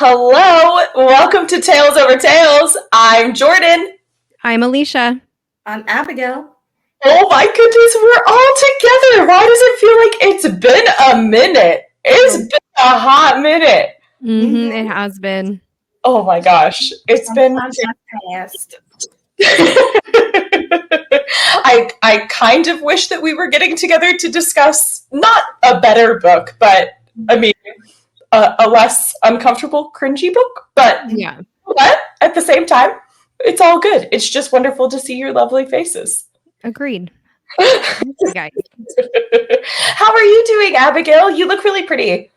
Hello, welcome to Tales Over Tales. I'm Jordan. I'm Allysha. I'm Abigail. Oh my goodness, we're all together. Why does it feel like it's been a minute? It's been a hot minute. It has been. Oh my gosh, it's been Past. I kind of wish that we were getting together to discuss not a better book, but I mean a less uncomfortable, cringy book. But Yeah. At the same time, it's all good. It's just wonderful to see your lovely faces. Agreed. You guys. How are you doing, Abigail? You look really pretty.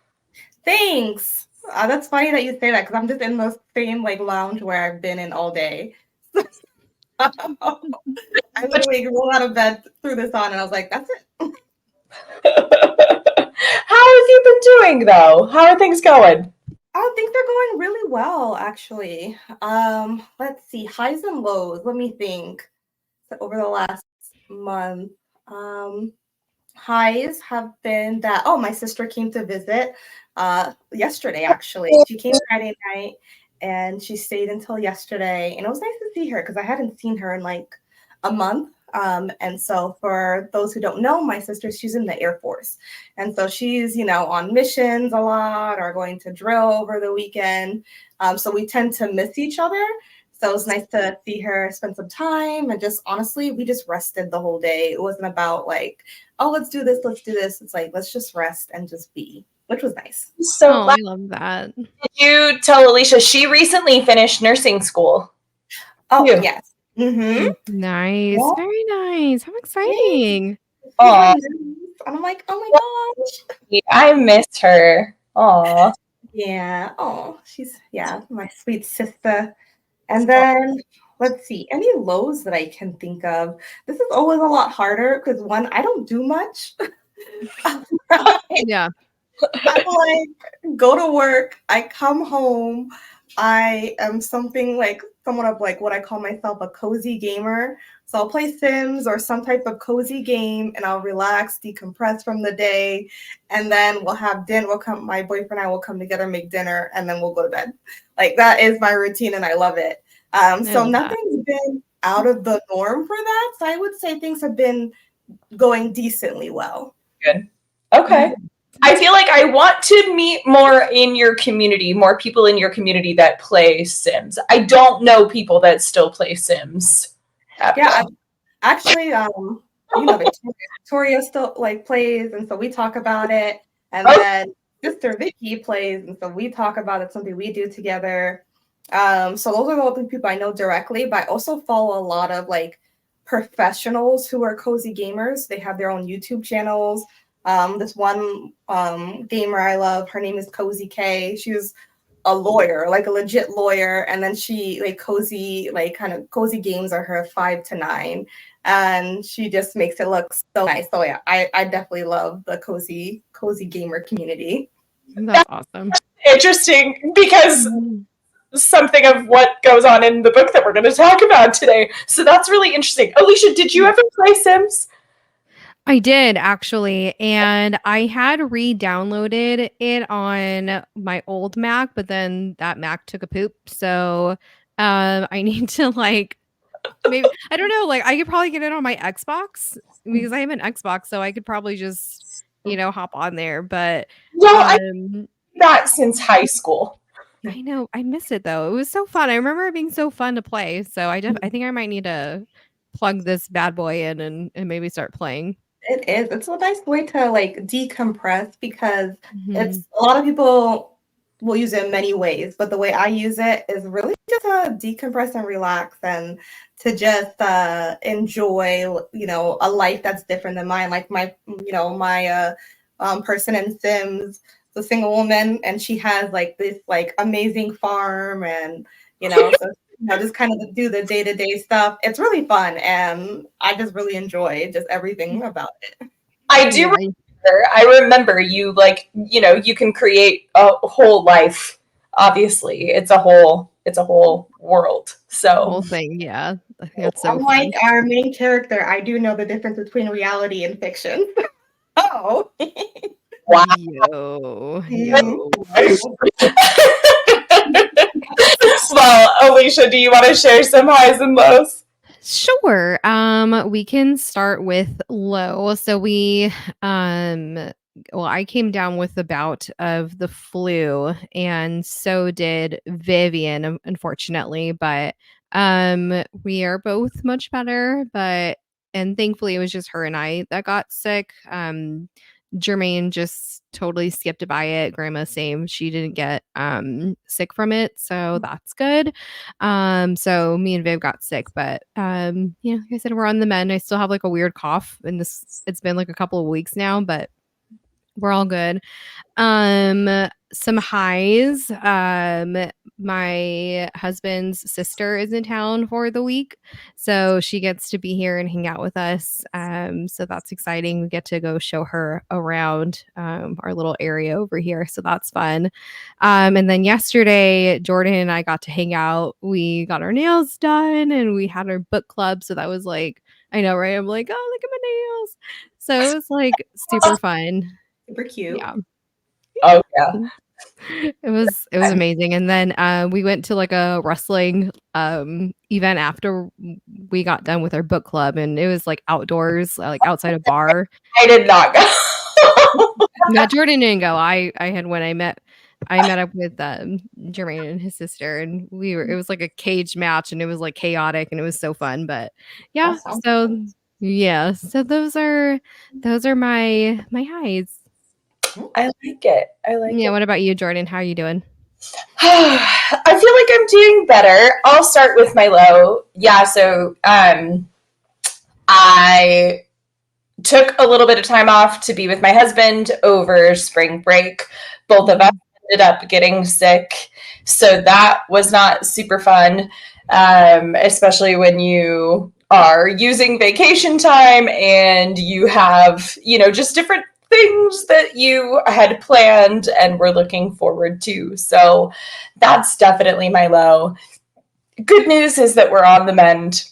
Thanks. That's funny that you say that because I'm just in the same lounge where I've been in all day. I literally rolled out of bed, threw this on, and I was like, "That's it." How have you been doing, though? How are things going? I think they're going really well, actually. Let's see, highs and lows. Let me think. So over the last month, highs have been that. Oh, my sister came to visit yesterday. Actually, she came Friday night and she stayed until yesterday, and it was nice to see her because I hadn't seen her in like a month. And so for those who don't know, my sister, she's in the Air Force. And so she's, on missions a lot or going to drill over the weekend. So we tend to miss each other. So it was nice to see her, spend some time, and just honestly, we just rested the whole day. It wasn't about like, oh, let's do this, let's do this. It's like, let's just rest and just be, which was nice. So I love that. Did you tell Allysha she recently finished nursing school? Oh, yes. Mm-hmm. Nice. Yeah. Very nice. How exciting. And I'm like, oh my gosh. I miss her. Aw. Yeah. Oh, she's, my sweet sister. And then let's see, any lows that I can think of. This is always a lot harder because one, I don't do much. Yeah. I go to work, I come home, I am somewhat of what I call myself a cozy gamer. So I'll play Sims or some type of cozy game and I'll relax, decompress from the day, and then we'll have dinner. My boyfriend and I will come together, make dinner, and then we'll go to bed. That is my routine and I love it. So nothing's been out of the norm for that. So I would say things have been going decently well. Good. Okay. I feel like I want to meet more in your community, more people in your community that play Sims. I don't know people that still play Sims. Yeah, actually, Victoria still plays, and so we talk about it. And then Sister Vicky plays, and so we talk about it. Something we do together. So those are the only people I know directly, but I also follow a lot of professionals who are cozy gamers. They have their own YouTube channels. This one gamer I love, her name is Cozy K. She's a lawyer, a legit lawyer, and then she cozy games are her 5 to 9, and she just makes it look so nice. So yeah, I definitely love the cozy gamer community. That's awesome. Interesting, because something of what goes on in the book that we're going to talk about today. So that's really interesting. Allysha, did you ever play Sims? I did actually, and I had re-downloaded it on my old Mac, but then that Mac took a poop. So I need to maybe I don't know, I could probably get it on my Xbox because I have an Xbox, so I could probably just hop on there. But I've that since high school. I know, I miss it though. It was so fun. I remember it being so fun to play. So I think I might need to plug this bad boy in and maybe start playing. It is. It's a nice way to decompress because it's a lot of people will use it in many ways, but the way I use it is really just to decompress and relax and to just enjoy, a life that's different than mine. Like my person in Sims, the single woman, and she has this amazing farm and so just kind of do the day-to-day stuff. It's really fun, and I just really enjoy just everything about it. I do remember you you can create a whole life. Obviously, it's a whole world. So whole thing, yeah. That's so unlike our main character, I do know the difference between reality and fiction. Wow. Yo. Well, Allysha, do you want to share some highs and lows? Sure. We can start with low. So I came down with a bout of the flu, and so did Vivian, unfortunately, but we are both much better, and thankfully it was just her and I that got sick. Jermaine just totally skipped by it. Grandma, same. She didn't get sick from it, so that's good. So me and Viv got sick, but like I said, we're on the mend. I still have like a weird cough, and it's been like a couple of weeks now, but we're all good. Some highs. My husband's sister is in town for the week, so she gets to be here and hang out with us. So that's exciting. We get to go show her around our little area over here, so that's fun. And then yesterday, Jordan and I got to hang out. We got our nails done, and we had our book club. So that was like, I know, right? I'm like, oh, look at my nails. So it was like super fun. Super cute. Yeah. Oh yeah. It was amazing. And then we went to like a wrestling event after we got done with our book club, and it was like outdoors, like outside a bar. I did not go. No, Jordan didn't go. I had when I met up with Jermaine and his sister, and it was like a cage match, and it was like chaotic, and it was so fun. But yeah, so yeah, so those are my highs. I like it. Yeah, what about you, Jordan? How are you doing? I feel like I'm doing better. I'll start with my low. Yeah, so I took a little bit of time off to be with my husband over spring break. Both of us ended up getting sick, so that was not super fun, especially when you are using vacation time and you have, just different things that you had planned and were looking forward to. So that's definitely my low. Good news is that we're on the mend.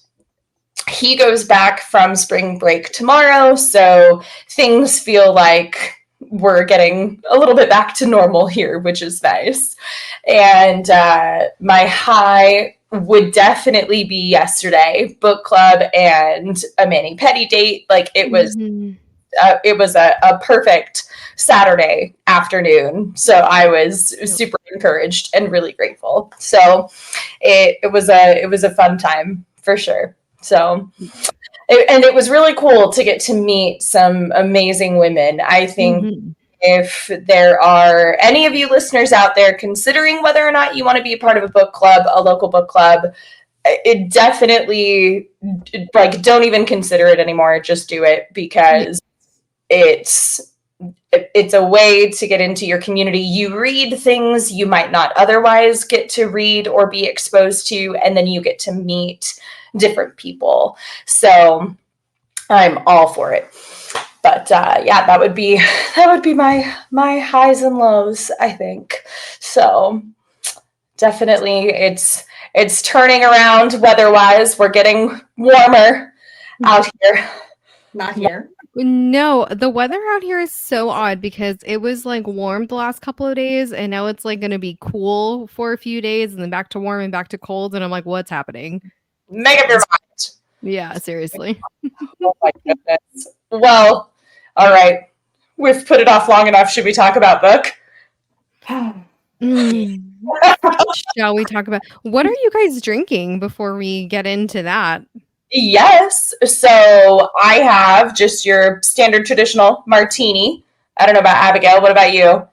He goes back from spring break tomorrow, so things feel like we're getting a little bit back to normal here, which is nice. And my high would definitely be yesterday, book club and a mani-pedi date. Like it was a perfect Saturday afternoon. So I was super encouraged and really grateful. So it was a fun time for sure. So, and it was really cool to get to meet some amazing women. I think if there are any of you listeners out there considering whether or not you want to be a part of a book club, a local book club, it definitely, like, don't even consider it anymore. Just do it, because it's a way to get into your community. You read things you might not otherwise get to read or be exposed to, and then you get to meet different people. So I'm all for it. But yeah, that would be my highs and lows, I think. So definitely it's turning around weather-wise. We're getting warmer out here. Not here. No, the weather out here is so odd because it was like warm the last couple of days, and now it's like going to be cool for a few days and then back to warm and back to cold. And I'm like, what's happening? Make up your mind. Yeah, seriously. Oh my goodness. Well, all right. We've put it off long enough. Should we talk about book? Shall we talk about what are you guys drinking before we get into that? Yes. So I have just your standard traditional martini. I don't know about Abigail. What about you?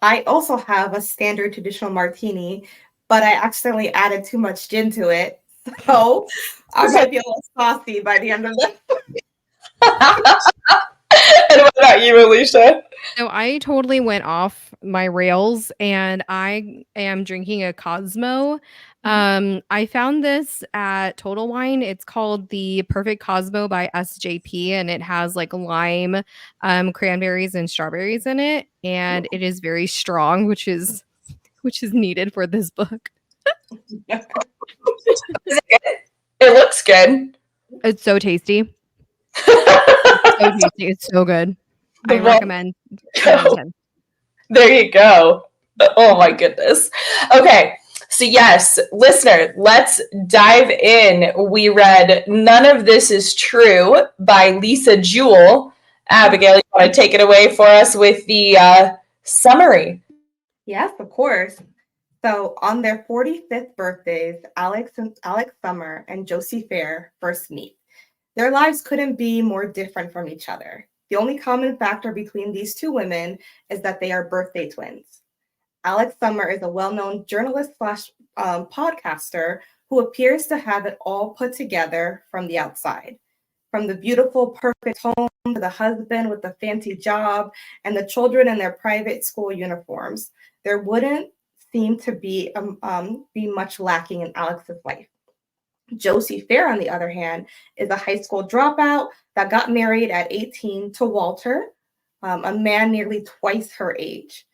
I also have a standard traditional martini, but I accidentally added too much gin to it. So I might be a little saucy by the end of this. And what about you, Allysha? So I totally went off my rails, and I am drinking a Cosmo. I found this at Total Wine. It's called the Perfect Cosmo by SJP, and it has like lime, cranberries, and strawberries in it, and it is very strong, which is needed for this book. Is it good? It looks good. It's so tasty. It's so tasty. It's so good. I recommend. 10 out of 10. There you go. Oh my goodness. Okay. So yes, listener, let's dive in. We read None of This Is True by Lisa Jewell. Abigail, you want to take it away for us with the summary? Yes, of course. So on their 45th birthdays, Alex Summer and Josie Fair first meet. Their lives couldn't be more different from each other. The only common factor between these two women is that they are birthday twins. Alex Summer is a well-known journalist slash podcaster who appears to have it all put together from the outside. From the beautiful, perfect home to the husband with the fancy job and the children in their private school uniforms, there wouldn't seem to be much lacking in Alex's life. Josie Fair, on the other hand, is a high school dropout that got married at 18 to Walter, a man nearly twice her age.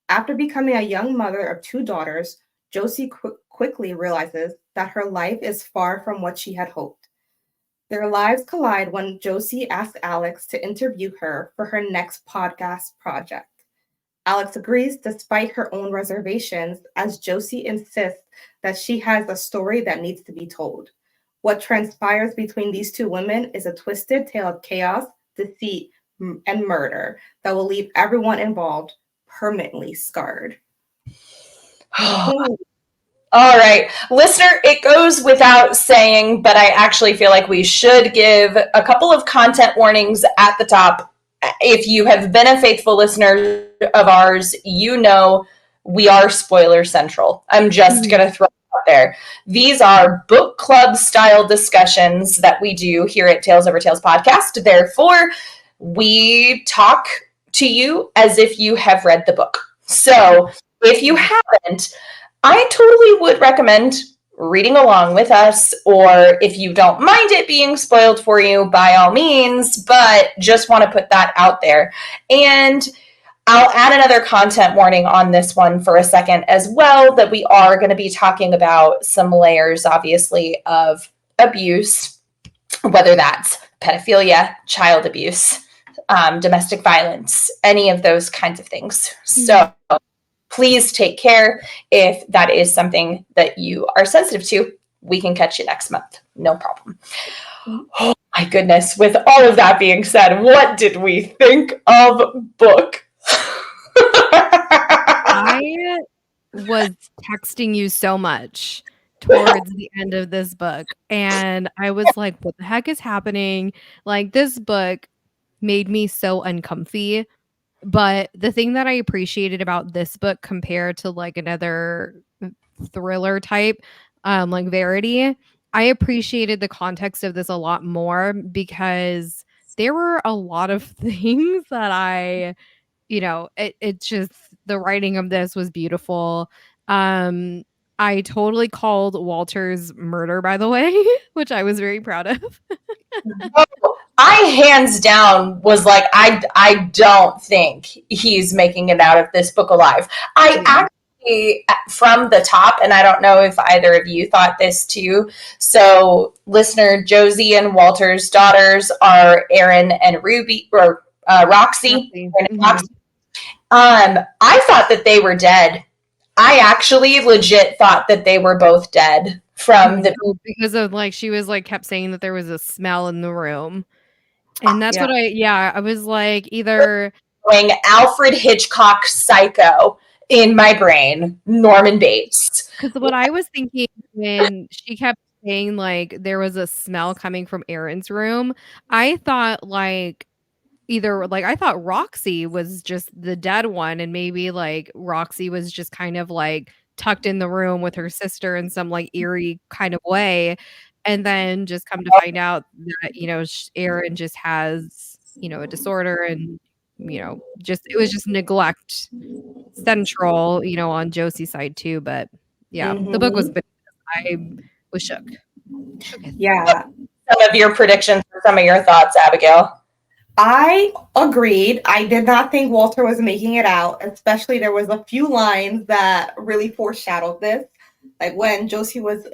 After becoming a young mother of two daughters, Josie quickly realizes that her life is far from what she had hoped. Their lives collide when Josie asks Alex to interview her for her next podcast project. Alex agrees despite her own reservations, as Josie insists that she has a story that needs to be told. What transpires between these two women is a twisted tale of chaos, deceit, and murder that will leave everyone involved permanently scarred. All right, listener, it goes without saying, but I actually feel like we should give a couple of content warnings at the top. If you have been a faithful listener of ours, you know we are spoiler central. I'm just going to throw it out there. These are book club style discussions that we do here at Tales Over Tales podcast. Therefore, we talk to you as if you have read the book. So if you haven't, I totally would recommend reading along with us, or if you don't mind it being spoiled for you, by all means, but just want to put that out there. And I'll add another content warning on this one for a second as well, that we are going to be talking about some layers, obviously, of abuse, whether that's pedophilia, child abuse, domestic violence, any of those kinds of things. So please take care. If that is something that you are sensitive to, we can catch you next month. No problem. Oh my goodness. With all of that being said, what did we think of book? I was texting you so much towards the end of this book, and I was like, what the heck is happening? Like, this book made me so uncomfy. But the thing that I appreciated about this book compared to like another thriller type, like Verity, I appreciated the context of this a lot more, because there were a lot of things that it just, the writing of this was beautiful. I totally called Walter's murder, by the way, which I was very proud of. I hands down was like, I don't think he's making it out of this book alive. I actually, from the top, and I don't know if either of you thought this too. So, listener, Josie and Walter's daughters are Erin and Ruby, or Roxy. Roxy. I thought that they were dead. I actually legit thought that they were both dead from the because of like, she was like kept saying that there was a smell in the room. And that's what I was like, either going Alfred Hitchcock Psycho in my brain, Norman Bates. Because what I was thinking when she kept saying like there was a smell coming from Erin's room, I thought like either like I thought Roxy was just the dead one, and maybe like Roxy was just kind of like tucked in the room with her sister in some like eerie kind of way, and then just come to find out that Erin just has a disorder, and just it was just neglect central on Josie's side too. But yeah, the book was I was shook. Yeah. Some of your predictions or some of your thoughts, Abigail? I agreed. I did not think Walter was making it out, especially there was a few lines that really foreshadowed this. Like when Josie was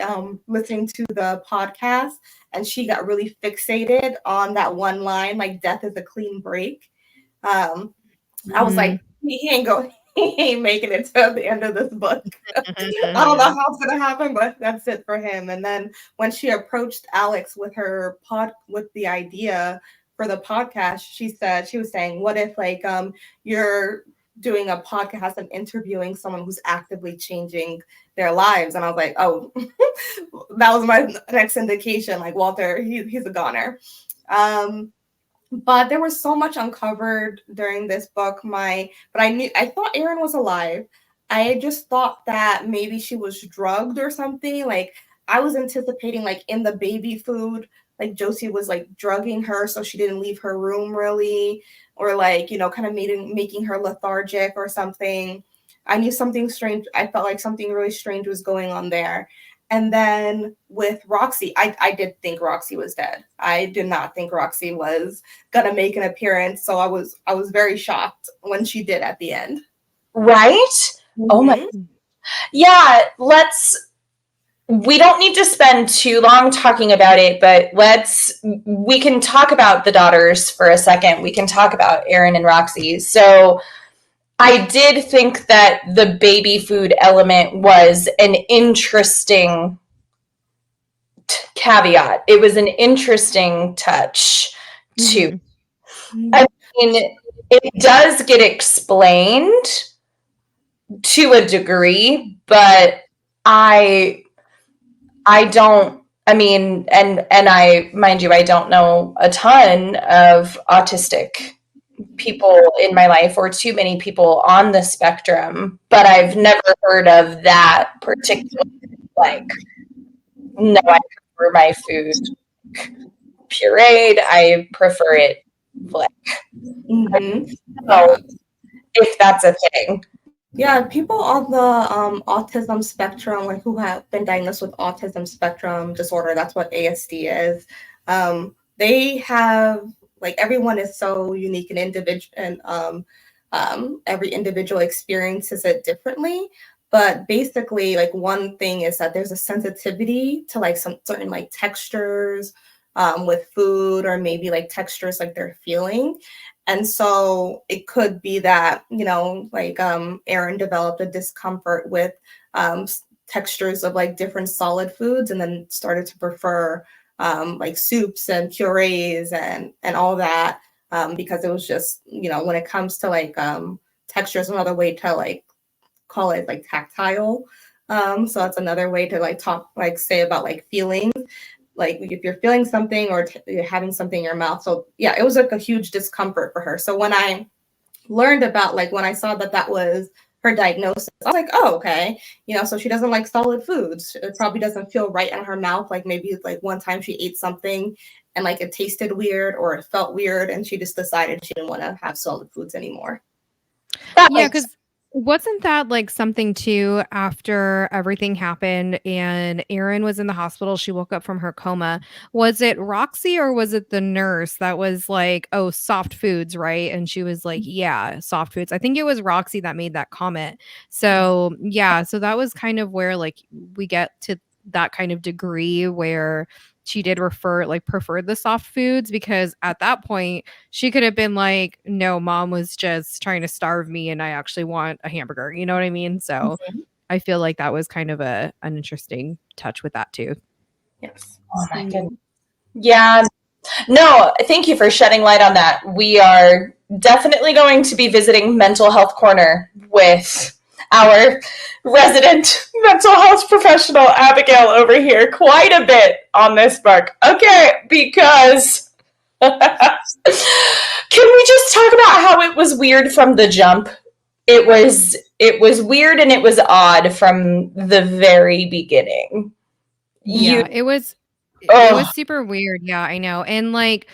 listening to the podcast and she got really fixated on that one line, like death is a clean break. I was like, he ain't going he ain't making it to the end of this book. I don't know how it's gonna happen, but that's it for him. And then when she approached Alex with the idea for the podcast, she was saying, what if like you're doing a podcast and interviewing someone who's actively changing their lives? And I was like, oh, that was my next indication. Like Walter, he's a goner. But there was so much uncovered during this book. I thought Erin was alive. I just thought that maybe she was drugged or something. Like I was anticipating like in the baby food, like Josie was like drugging her so she didn't leave her room really, or like, kind of making her lethargic or something. I knew something strange. I felt like something really strange was going on there. And then with Roxy, I did think Roxy was dead. I did not think Roxy was gonna make an appearance. So I was very shocked when she did at the end. Right? Mm-hmm. Oh my. Yeah, we don't need to spend too long talking about it, but we can talk about the daughters for a second. We can talk about Erin and Roxy. So I did think that the baby food element was an interesting caveat. It was an interesting touch too. I mean, it does get explained to a degree, but I don't, I mean, and I, mind you, I don't know a ton of autistic people in my life or too many people on the spectrum, but I've never heard of that particular, like, no, I prefer my food pureed. I prefer it black. So, if that's a thing. Yeah, people on the autism spectrum, like who have been diagnosed with autism spectrum disorder, that's what ASD is. They have, like, everyone is so unique and individual, and every individual experiences it differently. But basically, like, one thing is that there's a sensitivity to like some certain like textures with food, or maybe like textures like they're feeling. And so it could be that, like Erin developed a discomfort with textures of like different solid foods, and then started to prefer like soups and purees and all that, because it was just, when it comes to like textures, another way to like call it like tactile. So that's another way to like say about like feelings, like if you're feeling something or you're having something in your mouth. So yeah, it was like a huge discomfort for her. So when I learned about, like, when I saw that was her diagnosis, I was like, oh, okay. So she doesn't like solid foods. It probably doesn't feel right in her mouth. Like maybe like one time she ate something and like it tasted weird or it felt weird, and she just decided she didn't want to have solid foods anymore. Yeah, because wasn't that like something too after everything happened and Erin was in the hospital? She woke up from her coma. Was it Roxy or was it the nurse that was like, oh, soft foods, right? And she was like, yeah, soft foods. I think it was Roxy that made that comment. So, yeah, so that was kind of where like we get to that kind of degree where she did prefer the soft foods, because at that point she could have been like, no, mom was just trying to starve me and I actually want a hamburger. You know what I mean? So I feel like that was kind of an interesting touch with that too. Yes. Oh my goodness. Yeah. No, thank you for shedding light on that. We are definitely going to be visiting Mental Health Corner with our resident mental health professional, Abigail, over here quite a bit on this book. Okay, because can we just talk about how it was weird from the jump? It was weird and it was odd from the very beginning. It was super weird. Yeah, I know. And like,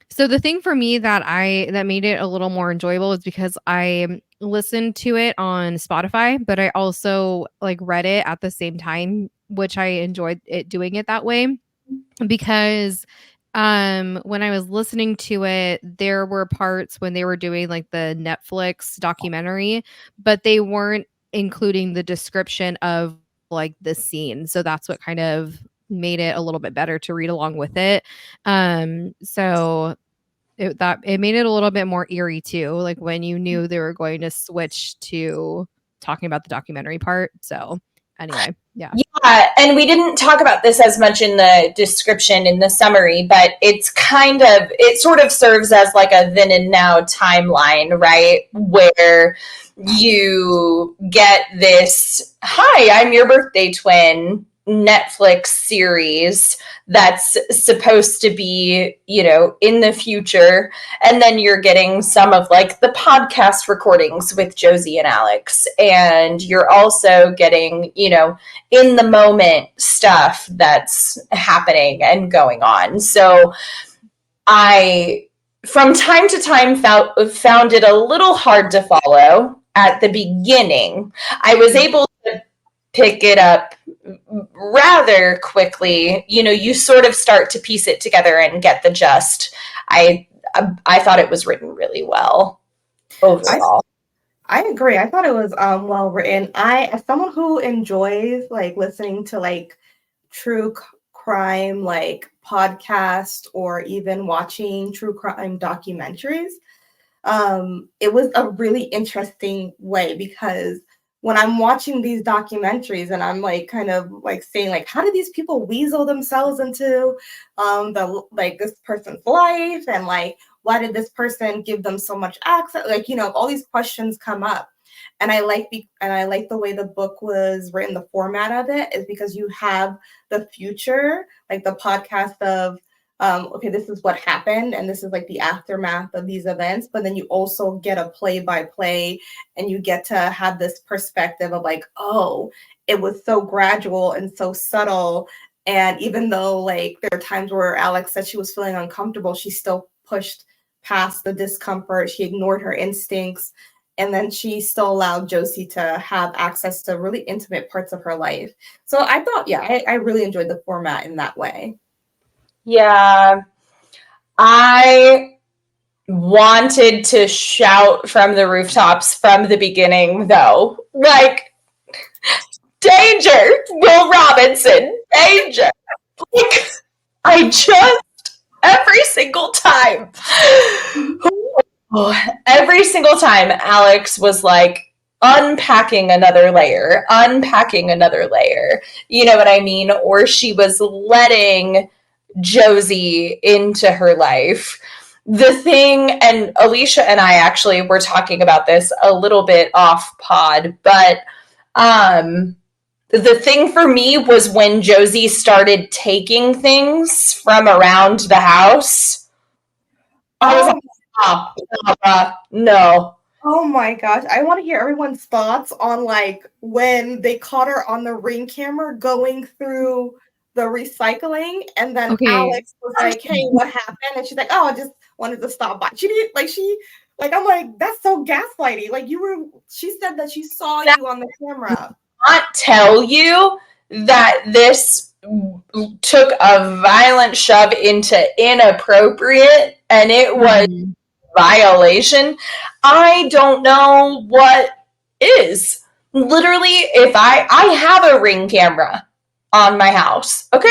so the thing for me that made it a little more enjoyable is because I listened to it on Spotify, but I also like read it at the same time, which I enjoyed it doing it that way, because when I was listening to it, there were parts when they were doing like the Netflix documentary, but they weren't including the description of like the scene. So that's what kind of made it a little bit better to read along with it. So it made it a little bit more eerie too, like when you knew they were going to switch to talking about the documentary part. So anyway, yeah. Yeah, and we didn't talk about this as much in the description in the summary, but it sort of serves as like a then and now timeline, right? Where you get this, hi, I'm your birthday twin Netflix series that's supposed to be, in the future. And then you're getting some of like the podcast recordings with Josie and Alex. And you're also getting, in the moment stuff that's happening and going on. So I, from time to time, found it a little hard to follow at the beginning. I was able to pick it up rather quickly. You sort of start to piece it together and get the gist. I thought it was written really well overall. I agree. I thought it was well written. As someone who enjoys like listening to like true crime like podcast or even watching true crime documentaries, it was a really interesting way, because when I'm watching these documentaries and I'm like kind of like saying like, how do these people weasel themselves into the like this person's life, and like why did this person give them so much access, like all these questions come up. And I like the way the book was written. The format of it is because you have the future, like the podcast of okay, this is what happened and this is like the aftermath of these events, but then you also get a play-by-play, and you get to have this perspective of like, oh, it was so gradual and so subtle. And even though like there are times where Alex said she was feeling uncomfortable, she still pushed past the discomfort. She ignored her instincts. And then she still allowed Josie to have access to really intimate parts of her life. So I thought, yeah, I really enjoyed the format in that way. Yeah. I wanted to shout from the rooftops from the beginning, though. Like, danger, Will Robinson, danger. Like, I just, every single time, every single time Alex was like, unpacking another layer. You know what I mean? Or she was letting Josie into her life. The thing, and Allysha and I actually were talking about this a little bit off pod, but the thing for me was when Josie started taking things from around the house. I was like, no. Oh my gosh. I want to hear everyone's thoughts on like when they caught her on the Ring camera going through the recycling, and then Alex was like, hey, what happened? And she's like, oh, I just wanted to stop by. She didn't like, I'm like, that's so gaslighty. Like she said that she saw you on the camera. Not tell you that this took a violent shove into inappropriate, and it was violation. I don't know what is. Literally, if I have a Ring camera on my house, okay?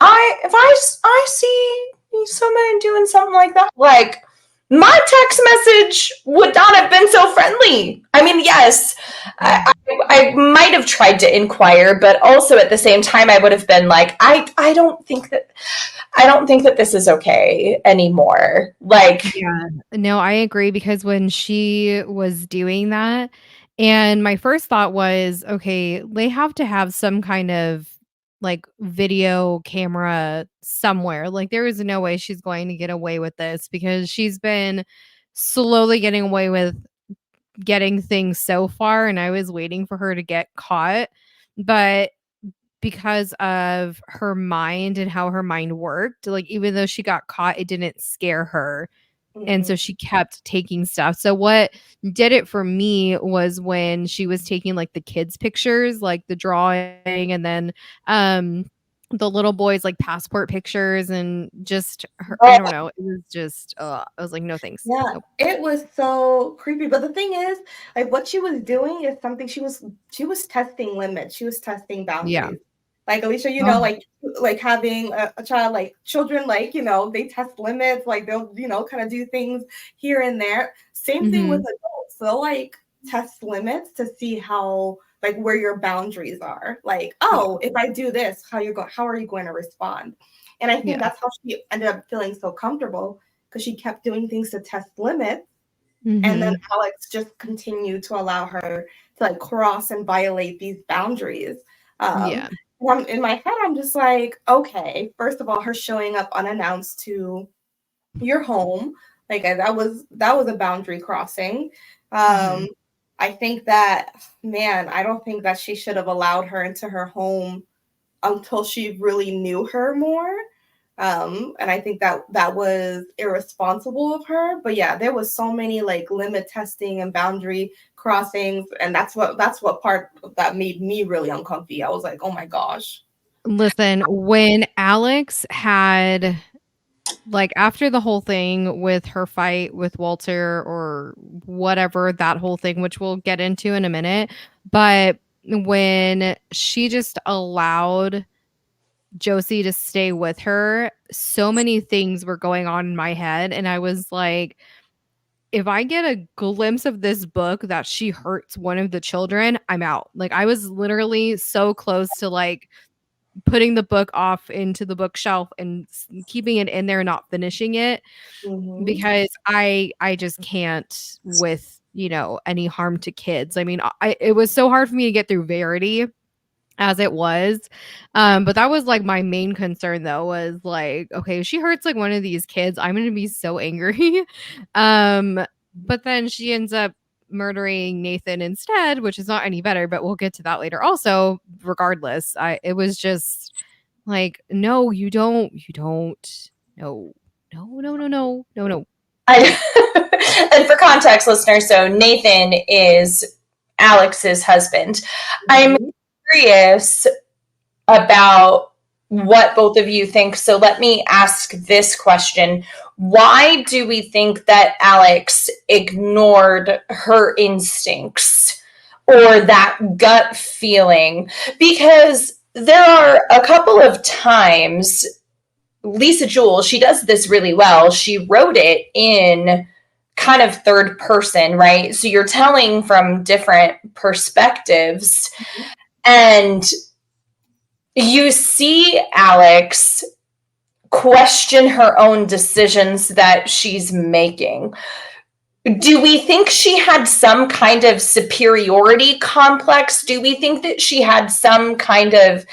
If I see somebody doing something like that, like, my text message would not have been so friendly. I mean, yes, I might have tried to inquire, but also at the same time, I would have been like, I don't think that this is okay anymore. Like, yeah, no, I agree, because when she was doing that, and my first thought was, okay, they have to have some kind of like video camera somewhere. Like there is no way she's going to get away with this, because she's been slowly getting away with getting things so far, and I was waiting for her to get caught. But because of her mind and how her mind worked, like even though she got caught, it didn't scare her. And so she kept taking stuff. So what did it for me was when she was taking like the kids' pictures, like the drawing, and then the little boys like passport pictures, and just her, I don't know. It was just I was like, no thanks. Yeah, Nope. it was so creepy. But the thing is, like what she was doing is something she was testing limits. She was testing boundaries. Yeah. Like Allysha, like having a child, like children, like, they test limits, like they'll, kind of do things here and there. Same thing with adults. They'll like test limits to see how, like, where your boundaries are. Like, oh, if I do this, how are you going to respond? And I think that's how she ended up feeling so comfortable, because she kept doing things to test limits. And then Alex just continued to allow her to like cross and violate these boundaries. In my head, I'm just like, okay, first of all, her showing up unannounced to your home, like that was a boundary crossing. I think that, man, I don't think that she should have allowed her into her home until she really knew her more. And I think that was irresponsible of her. But yeah, there was so many like limit testing and boundary crossings, and that's what part that made me really uncomfy. I was like, oh my gosh. Listen, when Alex had, like, after the whole thing with her fight with Walter or whatever, that whole thing, which we'll get into in a minute, but when she just allowed Josie to stay with her, so many things were going on in my head. And I was like, if I get a glimpse of this book that she hurts one of the children, I'm out. Like, I was literally so close to like putting the book off into the bookshelf and keeping it in there, not finishing it, because I just can't with, any harm to kids. I mean, it was so hard for me to get through Verity as it was. But that was like my main concern though, was like, okay, if she hurts like one of these kids, I'm going to be so angry. But then she ends up murdering Nathan instead, which is not any better, but we'll get to that later. Also, regardless, it was just like, no, you don't, no. And for context, listeners, so Nathan is Alex's husband. I'm curious about what both of you think. So let me ask this question. Why do we think that Alex ignored her instincts or that gut feeling? Because there are a couple of times, Lisa Jewell, she does this really well. She wrote it in kind of third person, right? So you're telling from different perspectives. And you see Alex question her own decisions that she's making. Do we think she had some kind of superiority complex? Do we think that she had some kind of,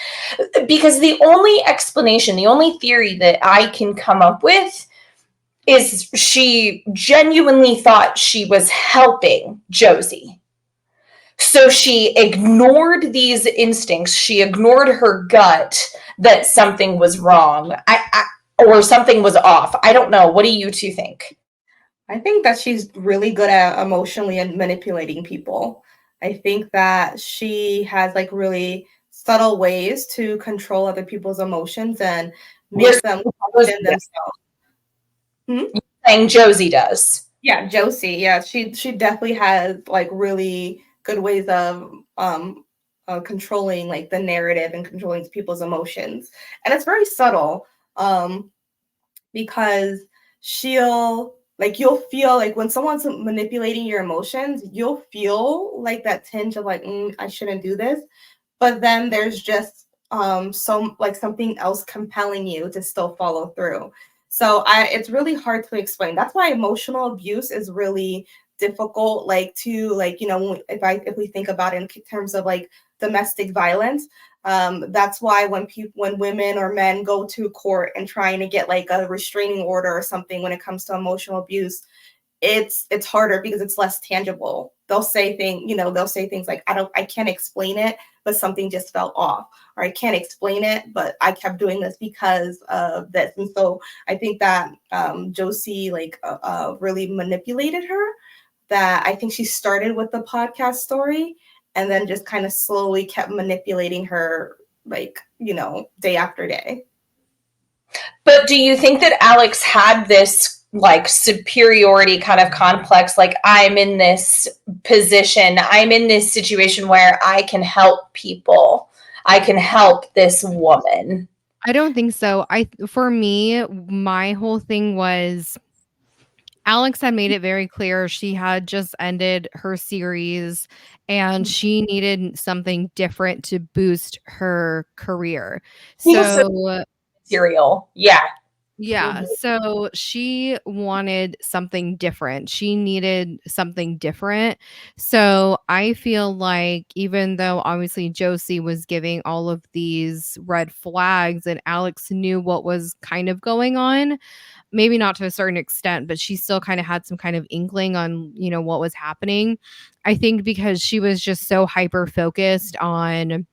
because the only explanation, the only theory that I can come up with is she genuinely thought she was helping Josie. So she ignored these instincts. She ignored her gut that something was wrong, or something was off. I don't know. What do you two think? I think that she's really good at emotionally and manipulating people. I think that she has like really subtle ways to control other people's emotions and make them question themselves. You're saying Josie does? Yeah, Josie. Yeah, she definitely has like really good ways of controlling like the narrative and controlling people's emotions, and it's very subtle because you'll feel like when someone's manipulating your emotions, you'll feel like that tinge of like, I shouldn't do this, but then there's just something else compelling you to still follow through. So it's really hard to explain. That's why emotional abuse is really difficult, like to like, if we think about it in terms of like domestic violence, that's why when women or men go to court and trying to get like a restraining order or something when it comes to emotional abuse, it's harder because it's less tangible. They'll say things like, I can't explain it, but something just fell off, or I can't explain it, but I kept doing this because of this. And so I think that Josie really manipulated her. That I think she started with the podcast story and then just kind of slowly kept manipulating her, day after day. But do you think that Alex had this like superiority kind of complex? Like, I'm in this position, I'm in this situation where I can help people. I can help this woman. I don't think so. For me, my whole thing was Alex had made it very clear she had just ended her series and she needed something different to boost her career. So Material. Yeah. yeah, so she wanted something different. She needed something different. So I feel like even though obviously Josie was giving all of these red flags and Alex knew what was kind of going on, maybe not to a certain extent, but she still kind of had some kind of inkling on, what was happening. I think because she was just so hyper focused on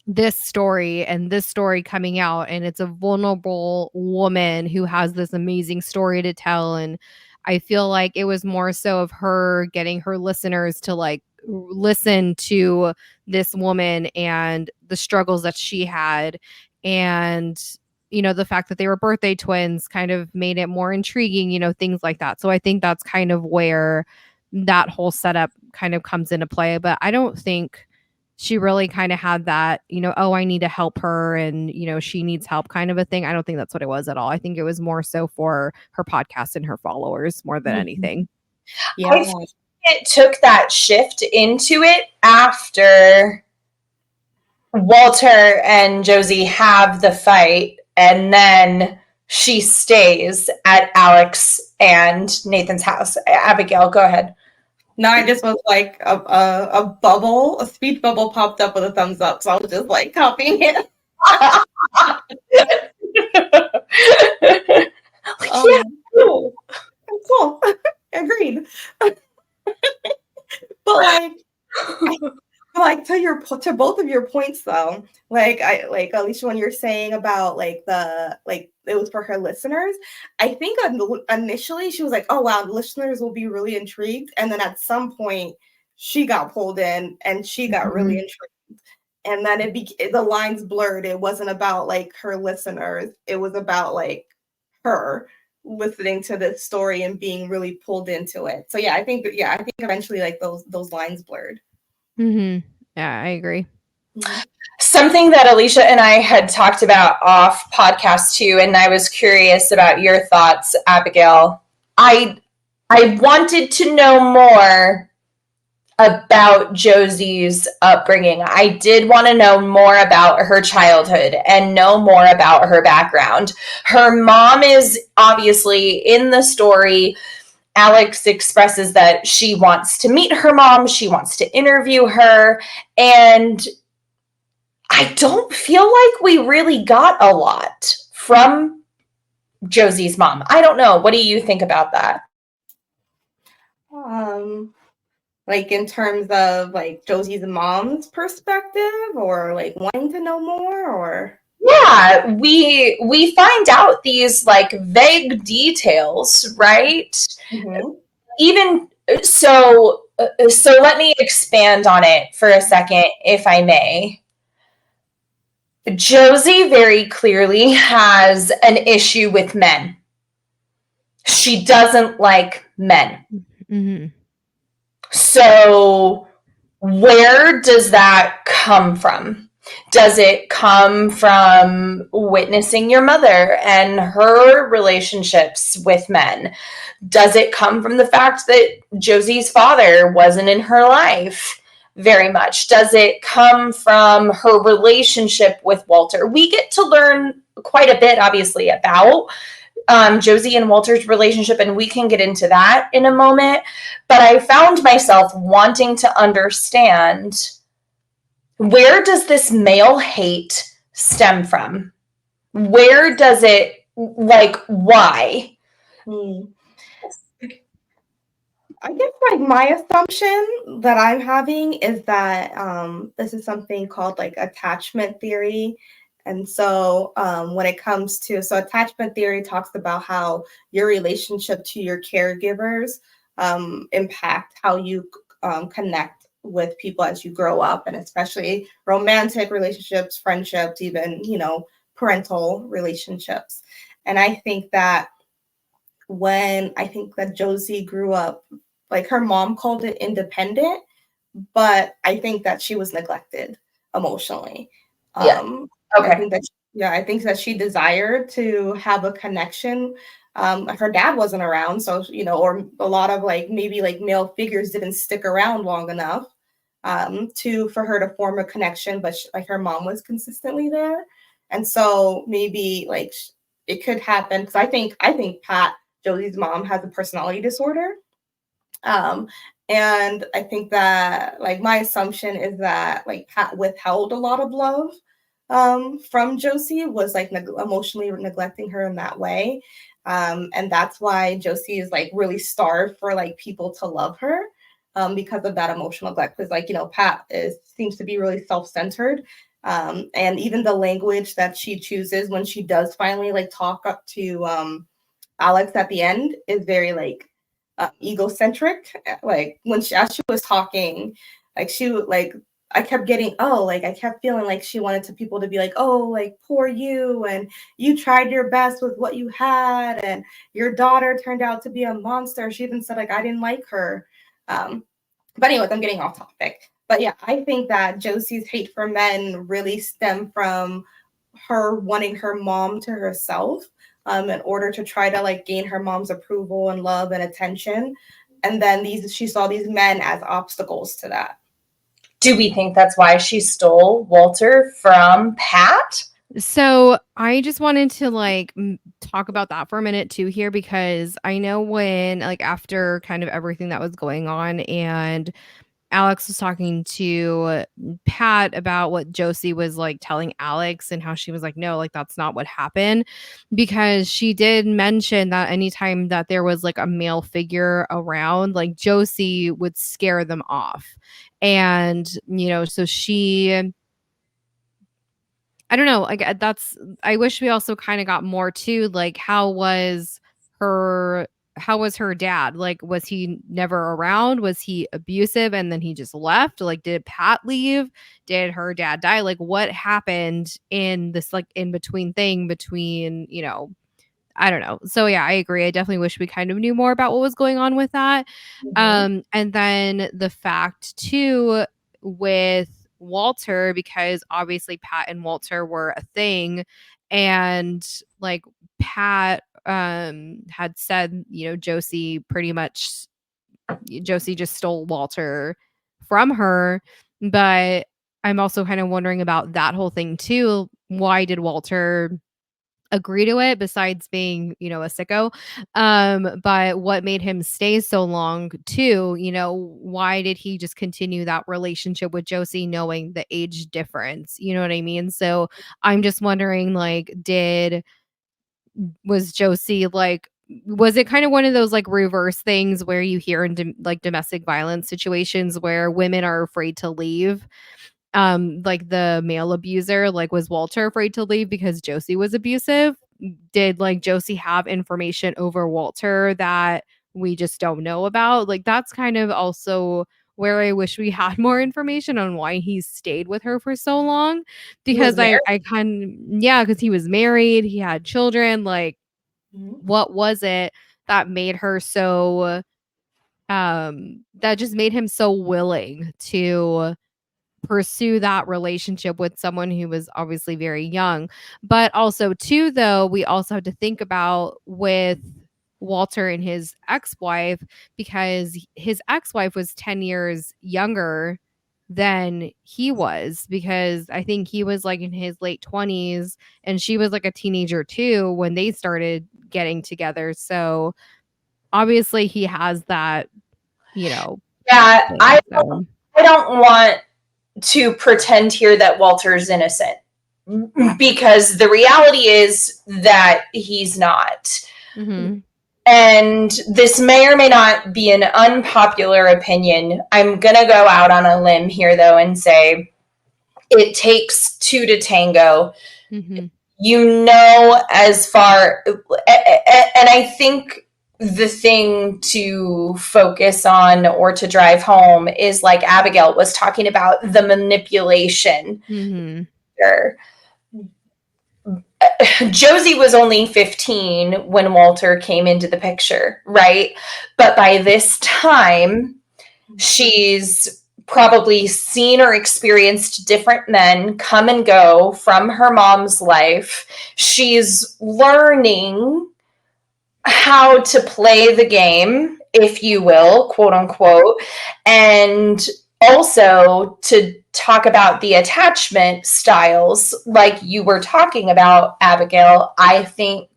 this story and this story coming out, and it's a vulnerable woman who has this amazing story to tell, and I feel like it was more so of her getting her listeners to like listen to this woman and the struggles that she had, and the fact that they were birthday twins kind of made it more intriguing, things like that. So I think that's kind of where that whole setup kind of comes into play, but I don't think she really kind of had that, oh, I need to help her and, she needs help kind of a thing. I don't think that's what it was at all. I think it was more so for her podcast and her followers more than anything. Yeah. I think it took that shift into it after Walter and Josie have the fight, and then she stays at Alex and Nathan's house. Abigail, go ahead. No, I just was like a bubble, a speech bubble popped up with a thumbs up. So I was just like copying it. Yeah, cool. Cool. Agreed. But to both of your points though, like Allysha, when you're saying about like it was for her listeners, I think initially she was like, oh wow, the listeners will be really intrigued, and then at some point she got pulled in and she got really intrigued, and then the lines blurred. It wasn't about like her listeners, it was about like her listening to this story and being really pulled into it. So I think eventually like those lines blurred. Yeah, I agree. Something that Allysha and I had talked about off podcast too, and I was curious about your thoughts, Abigail. I wanted to know more about Josie's upbringing. I did want to know more about her childhood and know more about her background. Her mom is obviously in the story. Alex expresses that she wants to meet her mom. She wants to interview her. And I don't feel like we really got a lot from Josie's mom. I don't know. What do you think about that? Like in terms of like Josie's mom's perspective, or like wanting to know more, or yeah, we find out these like vague details, right? Even so let me expand on it for a second, if I may. Josie very clearly has an issue with men. She doesn't like men. So where does that come from? Does it come from witnessing your mother and her relationships with men? Does it come from the fact that Josie's father wasn't in her life very much? Does it come from her relationship with Walter? We get to learn quite a bit, obviously, about Josie and Walter's relationship, and we can get into that in a moment. But I found myself wanting to understand, where does this male hate stem from? Where does it, like, why? I guess like my assumption that I'm having is that this is something called like attachment theory. And so when it comes to, attachment theory talks about how your relationship to your caregivers impact how you connect with people as you grow up, and especially romantic relationships, friendships, even, parental relationships. And I think that Josie grew up, like her mom called it independent, but I think that she was neglected emotionally. Okay. I think that she desired to have a connection. Her dad wasn't around, so or a lot of maybe male figures didn't stick around long enough for her to form a connection, but her mom was consistently there, and so maybe it could happen because I think Pat, Josie's mom, has a personality disorder. And I think that my assumption is that Pat withheld a lot of love from Josie, was emotionally neglecting her in that way. And that's why Josie is really starved for people to love her, because of that emotional neglect. Because Pat seems to be really self-centered. And even the language that she chooses when she does finally talk up to Alex at the end is very egocentric. As she was talking, I kept getting, I kept feeling she wanted people to be poor you, and you tried your best with what you had, and your daughter turned out to be a monster. She even said I didn't like her. But anyways, I'm getting off topic. But yeah, I think that Josie's hate for men really stemmed from her wanting her mom to herself, in order to try to gain her mom's approval and love and attention. And then she saw these men as obstacles to that. Do we think that's why she stole Walter from Pat? So I just wanted to talk about that for a minute too here, because I know when after kind of everything that was going on and Alex was talking to Pat about what Josie was telling Alex, and how she was no, that's not what happened, because she did mention that anytime that there was a male figure around, Josie would scare them off. And, so I don't know, I wish we also kind of got more too, how was her dad? Was he never around? Was he abusive and then he just left? Did Pat leave? Did her dad die? What happened in this in between thing between, I don't know. So yeah, I agree. I definitely wish we kind of knew more about what was going on with that. And then the fact too with Walter, because obviously Pat and Walter were a thing, and Pat had said, Josie just stole Walter from her. But I'm also kind of wondering about that whole thing too. Why did Walter agree to it, besides being, a sicko? But what made him stay so long too? Why did he just continue that relationship with Josie knowing the age difference? You know what I mean? So I'm just wondering, was Josie was it kind of one of those reverse things where you hear in domestic violence situations where women are afraid to leave? The male abuser, was Walter afraid to leave because Josie was abusive? Did Josie have information over Walter that we just don't know about? That's kind of also where I wish we had more information on why he stayed with her for so long, because I because he was married, he had children. What was it that made her so that just made him so willing to pursue that relationship with someone who was obviously very young? But also too, though, we also have to think about with Walter and his ex-wife, because his ex-wife was 10 years younger than he was, because I think he was in his late 20s and she was a teenager too when they started getting together. So obviously he has that, Yeah, thing, I so. don't want to pretend here that Walter's innocent, because the reality is that he's not. Mm-hmm. And this may or may not be an unpopular opinion. I'm going to go out on a limb here, though, and say it takes two to tango. Mm-hmm. As far, and I think the thing to focus on or to drive home is, like Abigail was talking about, the manipulation. Mm-hmm. Josie was only 15 when Walter came into the picture, right? But by this time, she's probably seen or experienced different men come and go from her mom's life. She's learning how to play the game, if you will, quote unquote, and also to talk about the attachment styles like you were talking about, Abigail. I think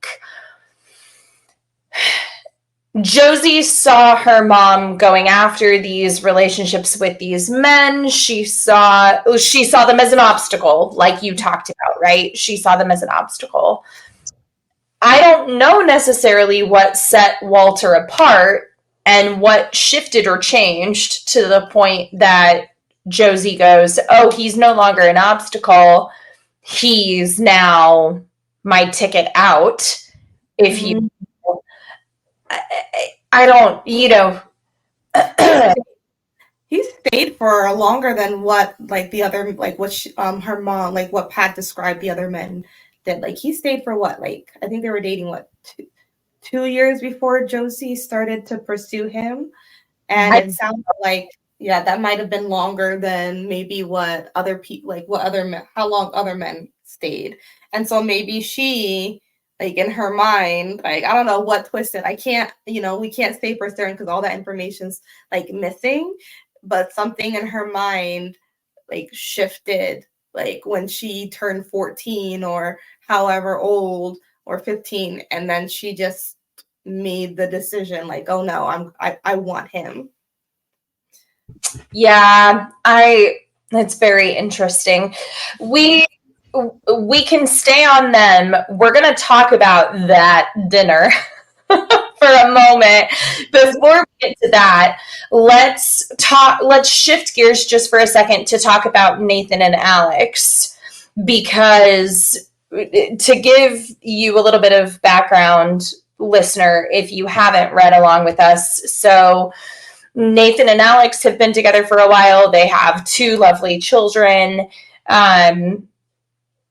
Josie saw her mom going after these relationships with these men. She saw them as an obstacle, like you talked about, right? She saw them as an obstacle. I don't know necessarily what set Walter apart and what shifted or changed to the point that Josie goes, "Oh, he's no longer an obstacle. He's now my ticket out." If you, I don't, He stayed for longer than what like the other like what her mom like what Pat described the other men did. Like he stayed for what, like I think they were dating what 2 years before Josie started to pursue him, and it sounded like that might have been longer than maybe what other people like what other men, how long other men stayed. And so maybe she, like in her mind, like I don't know what twisted. I can't, we can't say for certain because all that information's like missing, but something in her mind like shifted like when she turned 14 or however old, or 15, and then she just made the decision like, oh no, I want him. Yeah, that's very interesting. We can stay on them. We're going to talk about that dinner for a moment. Before we get to that, let's shift gears just for a second to talk about Nathan and Alex, because to give you a little bit of background, listener, if you haven't read along with us. So Nathan and Alex have been together for a while. They have 2 lovely children.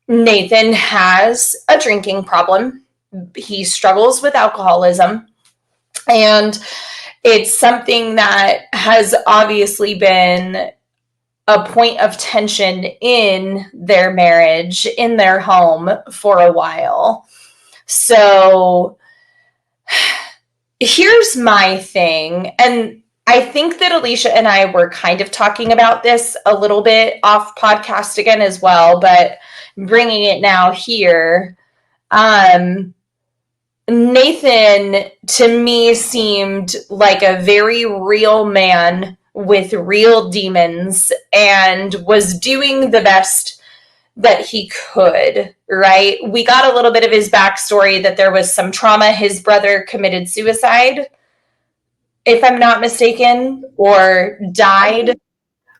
Nathan has a drinking problem. He struggles with alcoholism. And it's something that has obviously been a point of tension in their marriage, in their home for a while. So here's my thing. And I think that Allysha and I were kind of talking about this a little bit off podcast again as well, but bringing it now here. Nathan, to me, seemed like a very real man with real demons and was doing the best that he could, right? We got a little bit of his backstory that there was some trauma. His brother committed suicide, if I'm not mistaken, or died.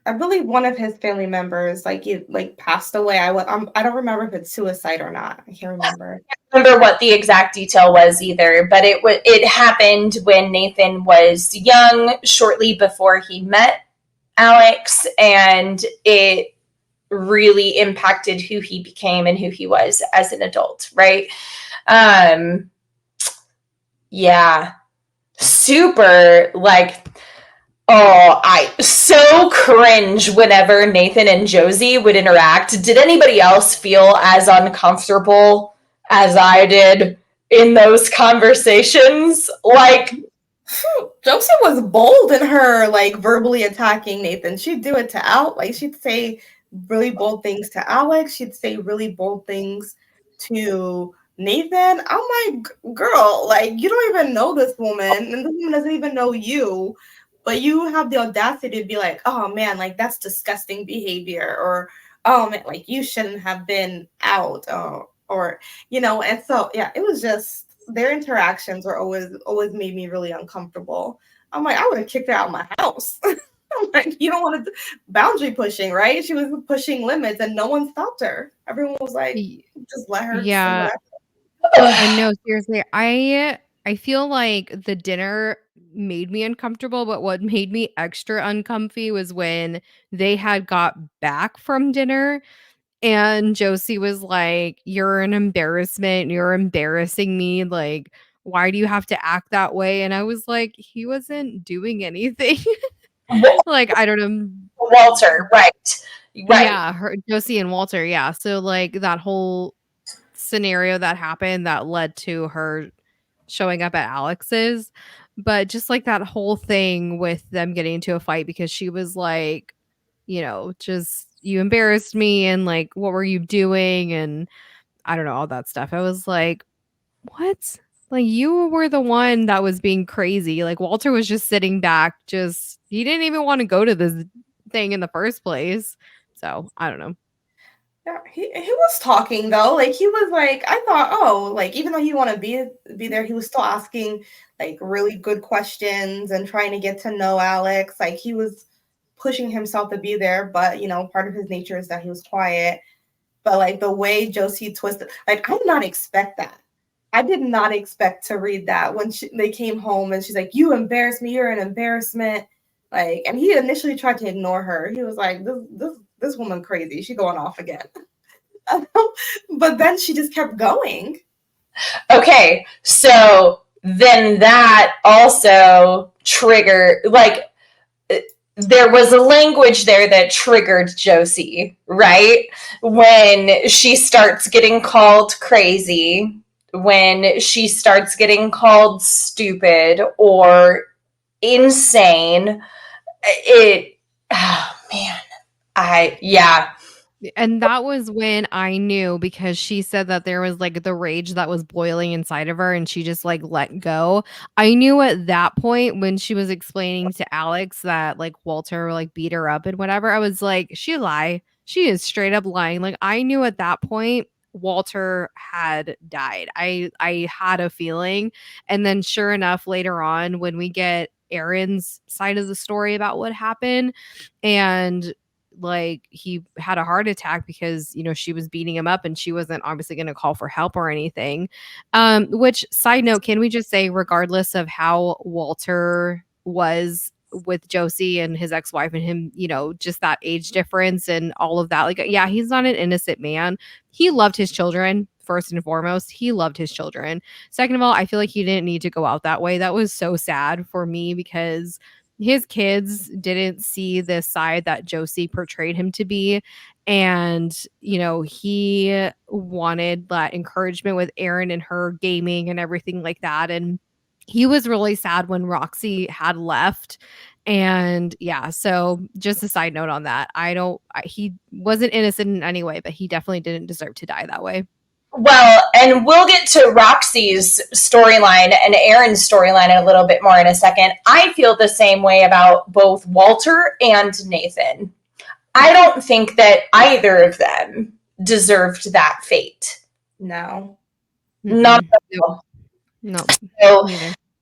I believe one of his family members passed away. I don't remember if it's suicide or not. I can't remember. I can't remember what the exact detail was either, but it happened when Nathan was young, shortly before he met Alex, and it really impacted who he became and who he was as an adult, right? Yeah. Super, like, oh, I so cringe whenever Nathan and Josie would interact. Did anybody else feel as uncomfortable as I did in those conversations? Like, Josie was bold in her like verbally attacking Nathan. She'd do it to Al. Like she'd say really bold things to Alex. She'd say really bold things to Nathan. I'm like, girl, like you don't even know this woman, and this woman doesn't even know you, but you have the audacity to be like, oh man, like that's disgusting behavior, or oh man, like you shouldn't have been out, or and so yeah, it was just their interactions were always made me really uncomfortable. I'm like, I would have kicked her out of my house. I'm like, you don't want to boundary pushing, right? She was pushing limits and no one stopped her. Everyone was like, just let her. Yeah. And no, seriously, I feel like the dinner made me uncomfortable, but what made me extra uncomfy was when they had got back from dinner and Josie was like, "You're an embarrassment. You're embarrassing me. Like, why do you have to act that way?" And I was like, he wasn't doing anything. Like, I don't know. Walter, right. Yeah, Josie and Walter, yeah. So like that whole scenario that happened that led to her showing up at Alex's, but just like that whole thing with them getting into a fight because she was like, just you embarrassed me and like what were you doing and I don't know all that stuff. I was like, what? Like you were the one that was being crazy. Like Walter was just sitting back, just he didn't even want to go to this thing in the first place. So I don't know. Yeah, he was talking though. Like he was like, I thought, oh, like even though he wanted to be there, he was still asking like really good questions and trying to get to know Alex. Like he was pushing himself to be there, but part of his nature is that he was quiet. But like the way Josie twisted, like I did not expect that. I did not expect to read that when they came home and she's like, "You embarrassed me. You're an embarrassment." Like, and he initially tried to ignore her. He was like, "This woman crazy. She going off again." But then she just kept going. Okay, so then that also triggered, like, there was a language there that triggered Josie, right? When she starts getting called crazy, when she starts getting called stupid or insane, oh man, yeah. And that was when I knew because she said that there was like the rage that was boiling inside of her and she just like let go. I knew at that point when she was explaining to Alex that like Walter like beat her up and whatever, I was like, she lie. She is straight up lying. Like I knew at that point Walter had died. I had a feeling. And then sure enough, later on when we get Aaron's side of the story about what happened and like he had a heart attack because she was beating him up and she wasn't obviously going to call for help or anything, which side note, can we just say regardless of how Walter was with Josie and his ex-wife and him, just that age difference and all of that, like yeah, he's not an innocent man. He loved his children. First and foremost, he loved his children. Second of all, I feel like he didn't need to go out that way. That was so sad for me because his kids didn't see the side that Josie portrayed him to be. And, he wanted that encouragement with Aaron and her gaming and everything like that. And he was really sad when Roxy had left. And yeah, so just a side note on that. He wasn't innocent in any way, but he definitely didn't deserve to die that way. Well, and we'll get to Roxy's storyline and Aaron's storyline a little bit more in a second. I feel the same way about both Walter and Nathan. I don't think that either of them deserved that fate. No. Not at all. No. So,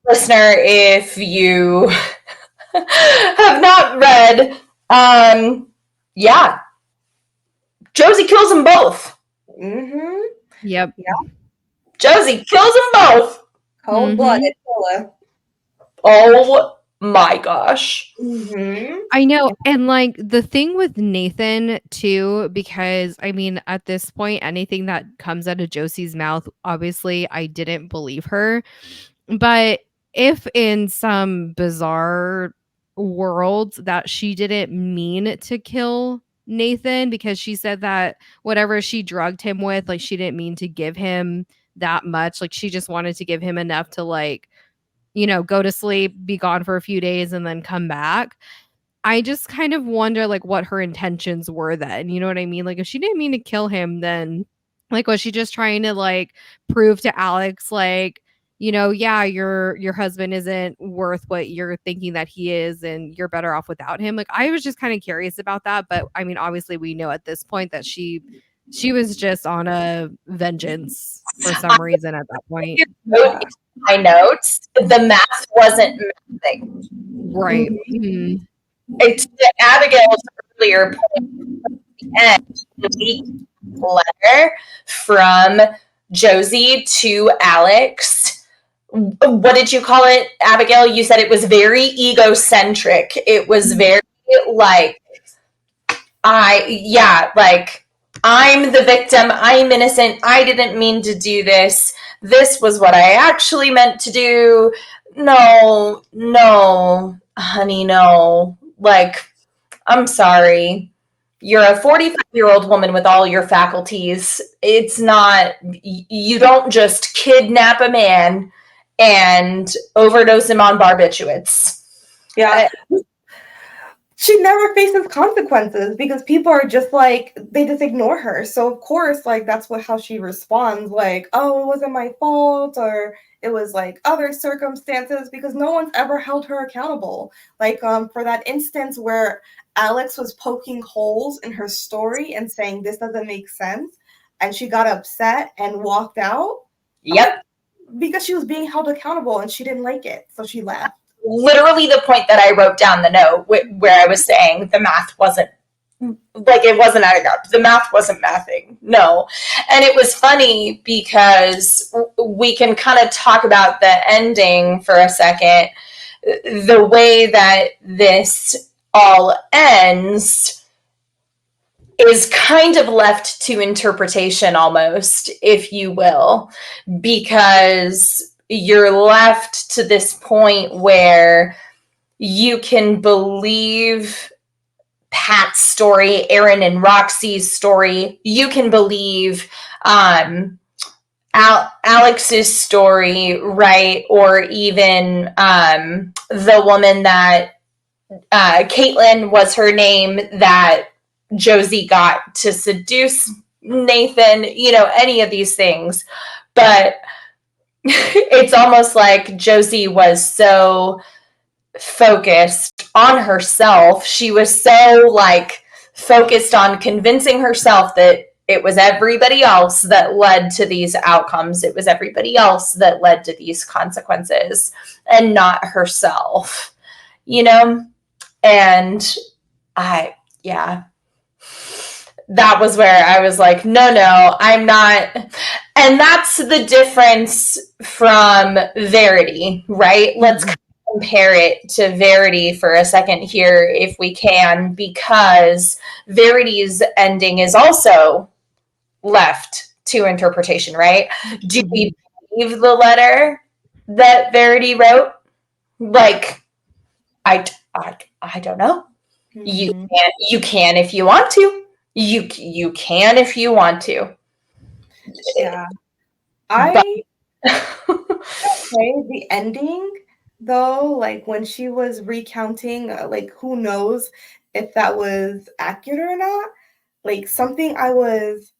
listener, if you have not read, yeah, Josie kills them both. Mm-hmm. Yep. Yeah. Josie kills them both. Cold-blooded killer. Oh my gosh. Mm-hmm. I know. And like the thing with Nathan too, because I mean, at this point, anything that comes out of Josie's mouth, obviously I didn't believe her. But if in some bizarre world that she didn't mean to kill Nathan because she said that whatever she drugged him with, like she didn't mean to give him that much. Like she just wanted to give him enough to like, go to sleep, be gone for a few days and then come back. I just kind of wonder like what her intentions were then. You know what I mean? Like if she didn't mean to kill him, then like was she just trying to like prove to Alex like, yeah, your husband isn't worth what you're thinking that he is and you're better off without him. Like I was just kind of curious about that, but I mean obviously we know at this point that she was just on a vengeance for some reason at that point. My notes, the math wasn't mathing. Right. Mm-hmm. It's Abigail's earlier point at the end, the week letter from Josie to Alex. What did you call it, Abigail? You said it was very egocentric. It was very like, I'm the victim. I'm innocent. I didn't mean to do this. This was what I actually meant to do. No, honey, no. Like, I'm sorry. You're a 45-year-old woman with all your faculties. It's not, you don't just kidnap a man and overdose him on barbiturates. Yeah. She never faces consequences because people are just like, they just ignore her. So of course, like that's how she responds, like, oh, it wasn't my fault, or it was like other circumstances, because no one's ever held her accountable. Like for that instance where Alex was poking holes in her story and saying this doesn't make sense, and she got upset and walked out. Yep. Because she was being held accountable and she didn't like it, so she left. Literally the point that I wrote down the note where I was saying the math wasn't, like, it wasn't adding up. The math wasn't mathing. No. And it was funny because we can kind of talk about the ending for a second. The way that this all ends is kind of left to interpretation almost, if you will, because you're left to this point where you can believe Pat's story, Aaron and Roxy's story. You can believe Alex's story, right? Or even the woman that Caitlin was her name that Josie got to seduce Nathan, any of these things. But it's almost like Josie was so focused on herself. She was so focused on convincing herself that it was everybody else that led to these outcomes. It was everybody else that led to these consequences and not herself, And that was where I was like, no, I'm not. And that's the difference from Verity, right? Let's compare it to Verity for a second here, if we can, because Verity's ending is also left to interpretation, right? Do we believe the letter that Verity wrote? I don't know. Mm-hmm. You can if you want to. You can if you want to. Yeah. Okay, the ending though, when she was recounting, who knows if that was accurate or not. Something I was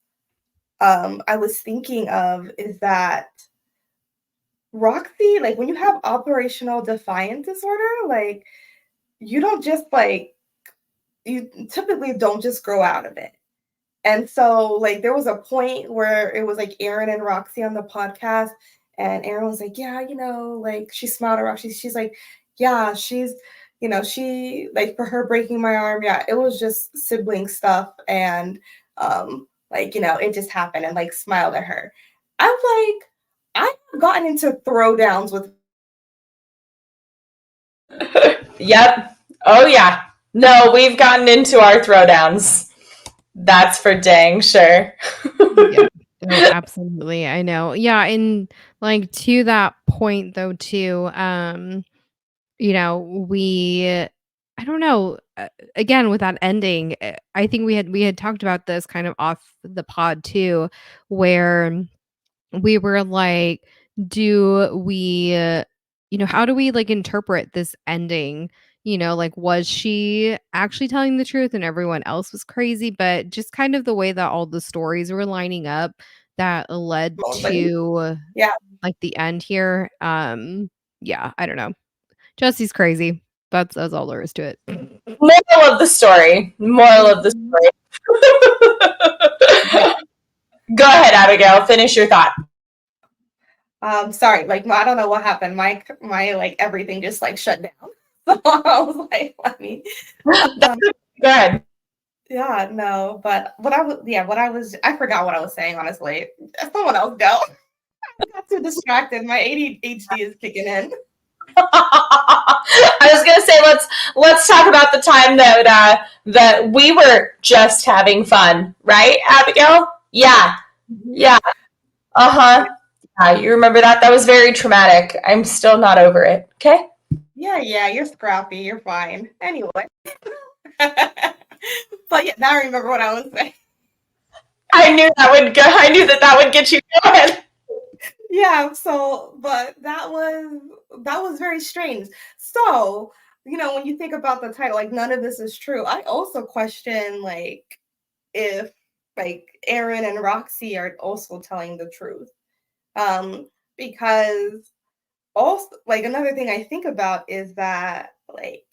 thinking of is that Roxy, when you have operational defiance disorder, you don't just you typically don't just grow out of it. And so there was a point where it was Aaron and Roxy on the podcast, and Aaron was like, yeah, she smiled at Roxy. She's like, yeah, she's, she for her breaking my arm. Yeah, it was just sibling stuff. And it just happened, and smiled at her. I'm I've gotten into throwdowns with. Yep. Oh yeah. No, we've gotten into our throwdowns. That's for dang sure. Yeah, no, absolutely. I know. Yeah, and to that point though too, I don't know, again with that ending, I think we had talked about this kind of off the pod too, where we were like, do we how do we interpret this ending? Was she actually telling the truth and everyone else was crazy? But just kind of the way that all the stories were lining up that led to the end here. Yeah, I don't know. Jesse's crazy. That's all there is to it. Moral of the story. Go ahead, Abigail. Finish your thought. Sorry, I don't know what happened. My everything just shut down. So I was like, let me. Go ahead. Yeah, no, but I forgot what I was saying, honestly. Someone else go. I got too distracted. My ADHD is kicking in. I was gonna say let's talk about the time that we were just having fun, right, Abigail? Yeah. Uh-huh. Yeah, you remember that? That was very traumatic. I'm still not over it. Okay. Yeah, you're scrappy. You're fine. Anyway. But yeah, now I remember what I was saying. I knew that would get you going. Yeah, so but that was very strange. So, when you think about the title, like none of this is true. I also question like if like Aaron and Roxy are also telling the truth. Because also like another thing I think about is that like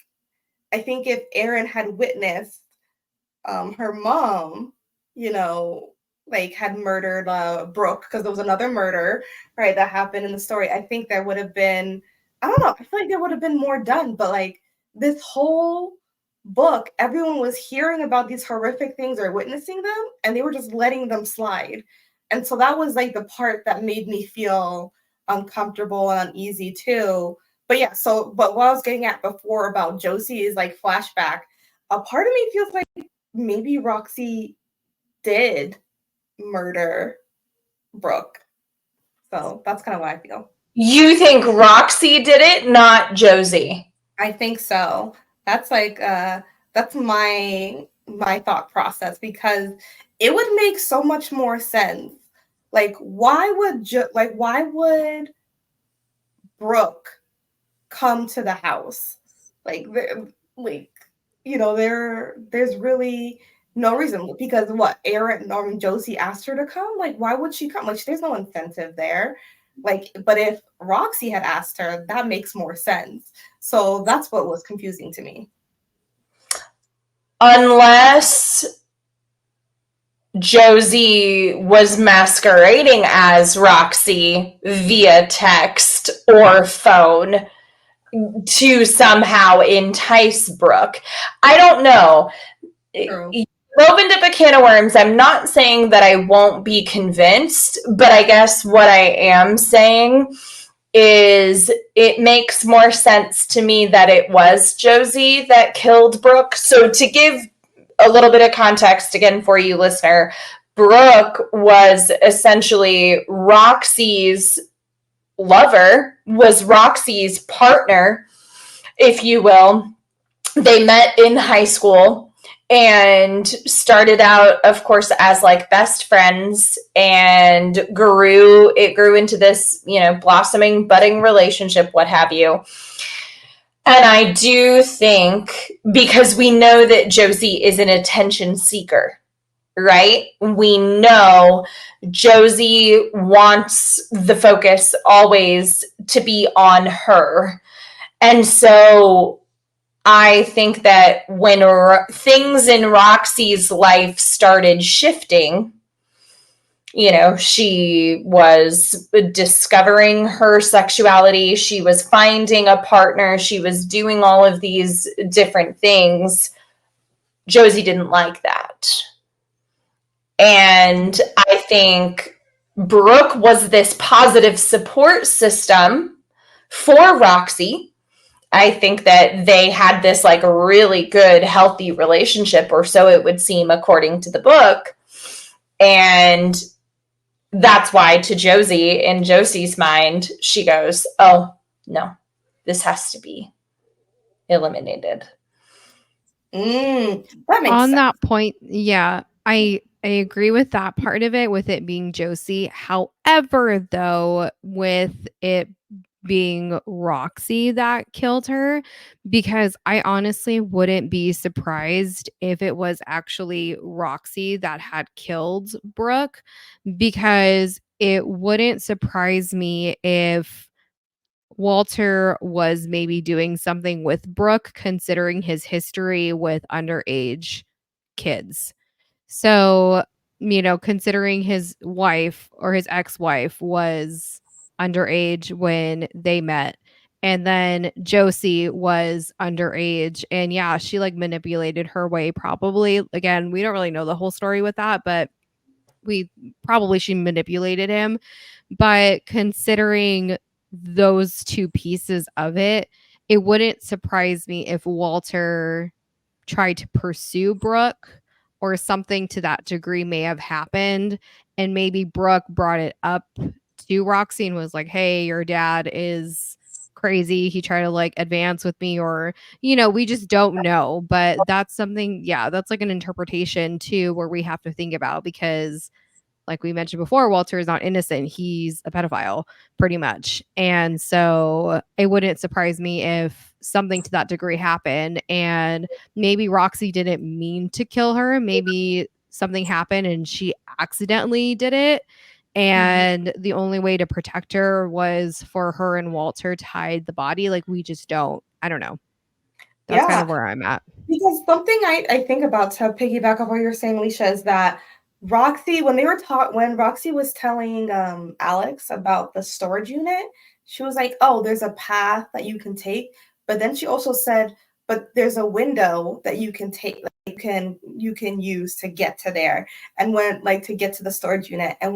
I think if Aaron had witnessed her mom, you know, like had murdered Brooke because there was another murder, right, that happened in the story. I think there would have been, I don't know, I feel like there would have been more done, but like this whole book, everyone was hearing about these horrific things or witnessing them, and they were just letting them slide. And so that was like the part that made me feel uncomfortable and uneasy too. But yeah, but what I was getting at before about Josie is like flashback. A part of me feels like maybe Roxy did murder Brooke. So that's kind of what I feel. You think Roxy did it, not Josie? I think so. That's like that's my thought process, because it would make so much more sense. Like why would Brooke come to the house? Like like there's really no reason, because what Aaron or Josie asked her to come. Like why would she come? Like there's no incentive there. Like, but if Roxy had asked her, that makes more sense. So that's what was confusing to me. Unless Josie was masquerading as Roxy via text or phone to somehow entice Brooke. I don't know. True. You opened up a can of worms. I'm not saying that I won't be convinced, but I guess what I am saying is it makes more sense to me that it was Josie that killed Brooke. So to give a little bit of context again for you, listener, Brooke was essentially Roxy's lover, was Roxy's partner, if you will. They met in high school and started out, of course, as like best friends, and it grew into this, blossoming, budding relationship, what have you. And I do think, because we know that Josie is an attention seeker, right? We know Josie wants the focus always to be on her. And so I think that when things in Roxy's life started shifting, she was discovering her sexuality, she was finding a partner, she was doing all of these different things. Josie didn't like that. And I think Brooke was this positive support system for Roxy. I think that they had this like really good, healthy relationship, or so it would seem according to the book. And that's why to Josie, in Josie's mind, she goes, oh, no, this has to be eliminated. That makes On sense. that point, yeah, I agree with that part of it, with it being Josie. However, though, with it being Roxy that killed her, because I honestly wouldn't be surprised if it was actually Roxy that had killed Brooke, because it wouldn't surprise me if Walter was maybe doing something with Brooke, considering his history with underage kids. So, considering his wife or his ex-wife was underage when they met. And then Josie was underage. And yeah, she like manipulated her way, probably. Again, we don't really know the whole story with that, but she manipulated him. But considering those two pieces of it, it wouldn't surprise me if Walter tried to pursue Brooke, or something to that degree may have happened. And maybe Brooke brought it up to Roxy and was like, hey, your dad is crazy. He tried to like advance with me, or, we just don't know. But that's something, that's like an interpretation too, where we have to think about, because like we mentioned before, Walter is not innocent. He's a pedophile, pretty much. And so it wouldn't surprise me if something to that degree happened. And maybe Roxy didn't mean to kill her. Maybe something happened and she accidentally did it. And the only way to protect her was for her and Walter to hide the body. Like, we just don't. I don't know. That's kind of where I'm at. Because something I think about, to piggyback off what you're saying, Allysha, is that Roxy, when Roxy was telling Alex about the storage unit, she was like, "Oh, there's a path that you can take," but then she also said, "But there's a window that you can take, like, you can use to get to there, and to get to the storage unit." And